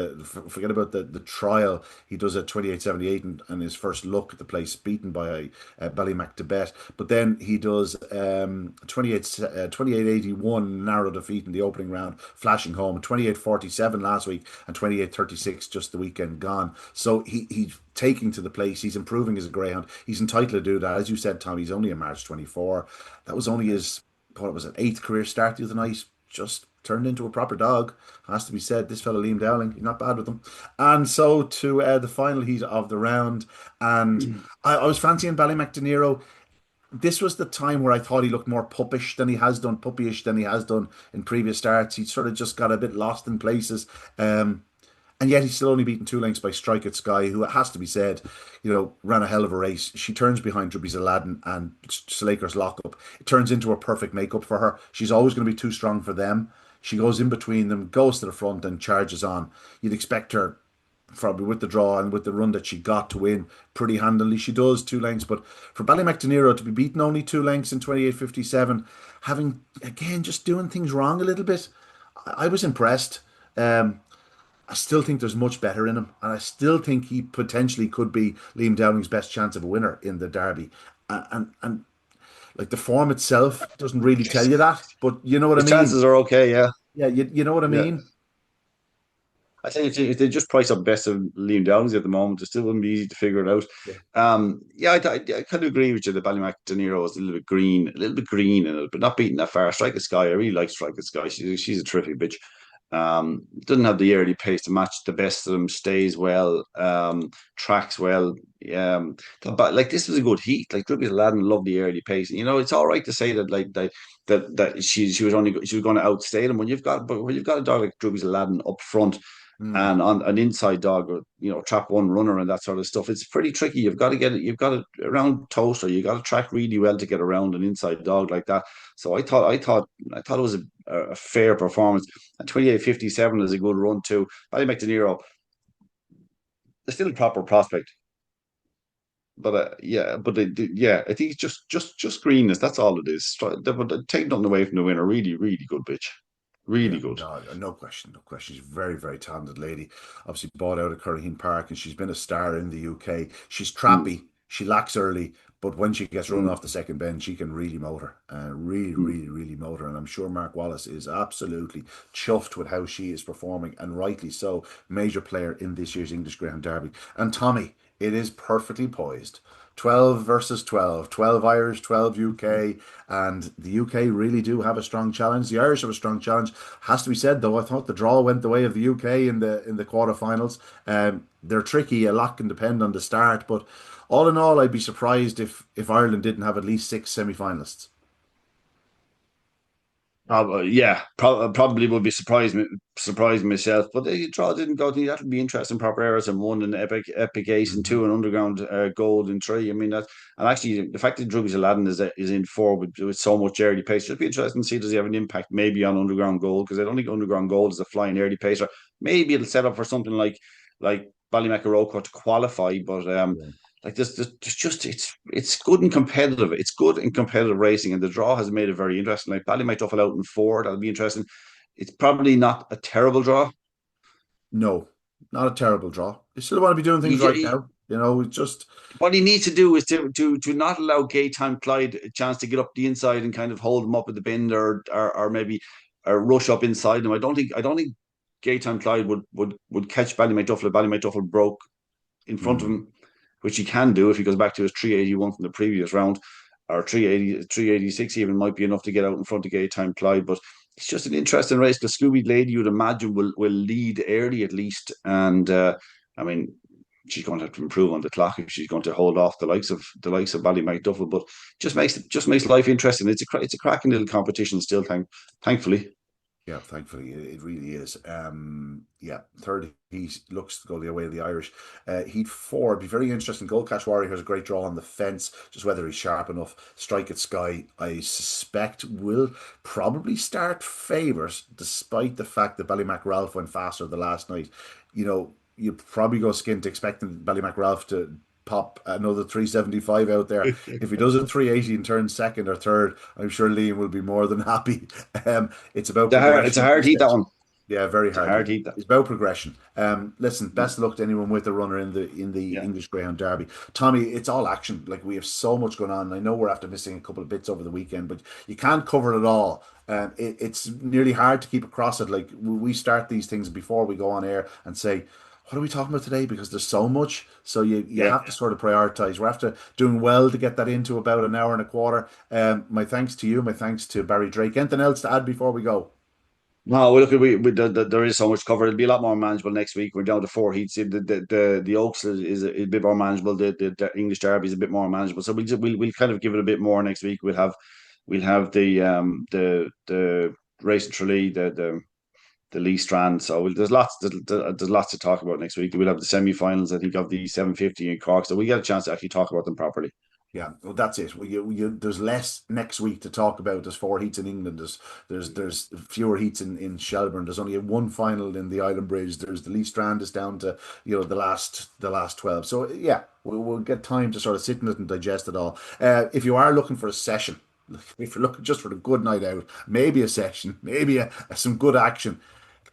forget about the trial. He does a 28.78 and his first look at the place, beaten by Ballymac Tibet. But then he does 28.81 narrow defeat in the opening round, flashing home. 28.47 last week and 28.36 just the weekend gone. So he's taking to the place. He's improving as a greyhound. He's entitled to do that. As you said, Tom, he's only a March 24. That was only his, what was it, 8th career start the other night. Just turned into a proper dog. Has to be said. This fellow Liam Dowling, he's not bad with them. And so to the final heat of the round. And I was fancying Ballymac De Niro. This was the time where I thought he looked more puppish than he has done, puppyish than he has done in previous starts. He sort of just got a bit lost in places. And yet he's still only beaten 2 lengths by Strike It Sky, who, it has to be said, ran a hell of a race. She turns behind Dribby's Aladdin and Slaker's Lockup. It turns into a perfect makeup for her. She's always going to be too strong for them. She goes in between them, goes to the front and charges on. You'd expect her, probably with the draw and with the run that she got, to win pretty handily. She does 2 lengths, but for Ballymac De Niro to be beaten only 2 lengths in 28.57, having, again, just doing things wrong a little bit, I was impressed. I still think there's much better in him, and I still think he potentially could be Liam Downing's best chance of a winner in the Derby. And like, the form itself doesn't really tell you that, but you know what I His mean. chances are okay, yeah. Yeah, you know what I Yeah. mean. I think if they just price up best of Liam Downs at the moment, it still wouldn't be easy to figure it out. Yeah. Yeah, I kind of agree with you that Ballymac De Niro is a little bit green in it, but not beating that far. Strike the Sky, I really like Strike the Sky. She's a terrific bitch. Doesn't have the early pace to match the best of them. Stays well, tracks well. But like, this was a good heat. Like, Dribby's Aladdin loved the early pace. It's all right to say that, like, that she was going to outstay them when you've got a dog like Dribby's Aladdin up front Mm. and on an inside dog, or trap one runner and that sort of stuff. It's pretty tricky. You've got to get it. You've got to around Toaster. You got to track really well to get around an inside dog like that. So I thought it was a fair performance. And 28.57 is a good run too. Ballymac De Niro, they're still a proper prospect. But yeah, I think it's just greenness. That's all it is. But take nothing away from the winner. Really, really good bitch. Really Yeah, good. no question, no question. She's a very, very talented lady. Obviously bought out of Curraheen Park, and she's been a star in the UK. She's Mm, trappy. She lacks early, but when she gets run mm, off the second bend, she can really motor. Really, mm. really, really motor. And I'm sure Mark Wallace is absolutely chuffed with how she is performing, and rightly so. Major player in this year's English Greyhound Derby. And Tommy, it is perfectly poised 12 versus 12, 12 Irish, 12 UK, and the UK really do have a strong challenge. The Irish have a strong challenge. Has to be said though, I thought the draw went the way of the UK in the quarterfinals. They're tricky. A lot can depend on the start, but all in all, I'd be surprised if Ireland didn't have at least six semi-finalists. Yeah, probably would be surprised myself. But the draw didn't go. That'll be interesting. Proper errors in one, and epic ace in two, and underground gold in three. I mean that, and actually the fact that Druggy's Aladdin is in four with so much early pace. It'll be interesting to see, does he have an impact maybe on underground gold, because I don't think underground gold is a flying early pacer. Maybe it'll set up for something like Ballymacaroko to qualify, but Yeah. like there's just it's good and competitive. It's good and competitive racing, and the draw has made it very interesting. Like Bally might duffel out in four, that'll be interesting. It's probably not a terrible draw. No, not a terrible draw. You still want to be doing things right He, now. You know, it's just what he needs to do is to not allow Gaytime Clyde a chance to get up the inside and kind of hold them up at the bend, or maybe rush up inside them. I don't think Gaytime Clyde would catch Ballymaduffle if Ballymaduffle broke in front of mm, him, which he can do if he goes back to his 381 from the previous round, or 386 even might be enough to get out in front of Gaytime Clyde. But it's just an interesting race. The Scooby Lady, you'd imagine, will lead early at least, and I mean, she's going to have to improve on the clock if she's going to hold off the likes of Ballymacduffle. But just makes life interesting. It's a cracking little competition still. Thankfully. yeah, thankfully it really is. Yeah, third heat looks to go the way of the Irish. Heat four, it'd be very interesting. Gold Cash Warrior has a great draw on the fence, just whether he's sharp enough. Strike at Sky, I suspect, will probably start favours, despite the fact that Ballymac Ralph went faster the last night. You know, you probably go skint expecting Ballymac Ralph to pop another 375 out there. If he does a 380 and turns second or third, I'm sure Liam will be more than happy. It's about It's a progression at hard this heat, that stage. one. Yeah, very It's a hard hard heat. heat. It's about progression. Listen, best of luck to anyone with a runner in the Yeah. English Greyhound Derby. Tommy, it's all action. Like, we have so much going on. I know we're after missing a couple of bits over the weekend, but you can't cover it all. It's nearly hard to keep across it. Like, we start these things before we go on air and say, what are we talking about today? Because there's so much. So you Yeah. have to sort of prioritize. We're after doing well to get that into about an hour and a quarter. My thanks to you. My thanks to Barry Drake. Anything else to add before we go? No, well, look, there is so much covered. It'll be a lot more manageable next week. We're down to four heats. The Oaks is a bit more manageable. The English Derby is a bit more manageable. So we'll kind of give it a bit more next week. We'll have the race in Tralee, the Lee Strand. So there's lots to talk about next week. We'll have the semi-finals, I think, of the 750 in Cork. So we get a chance to actually talk about them properly. Yeah, well, that's it. Well, there's less next week to talk about. There's four heats in England. There's fewer heats in Shelburne. There's only one final in the Island Bridge. There's the Lee Strand is down to the last 12. So yeah, we'll get time to sort of sit in it and digest it all. If you are looking for a session, if you're looking just for a good night out, maybe a session, maybe some good action.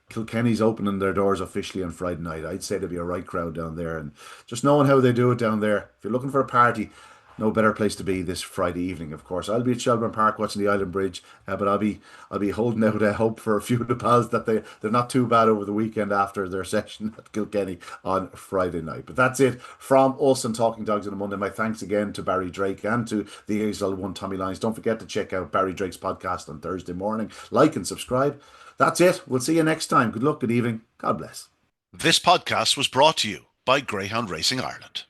Kilkenny's opening their doors officially on Friday night. I'd say there'll be a right crowd down there, and just knowing how they do it down there. If you're looking for a party, no better place to be this Friday evening. Of course, I'll be at Shelburne Park watching the Island Bridge, but I'll be holding out hope for a few of the pals that they're not too bad over the weekend after their session at Kilkenny on Friday night. But that's it from us and Talking Dogs on a Monday. My thanks again to Barry Drake and to the Hazel One Tommy Lyons. Don't forget to check out Barry Drake's podcast on Thursday morning. Like and subscribe. That's it. We'll see you next time. Good luck. Good evening. God bless. This podcast was brought to you by Greyhound Racing Ireland.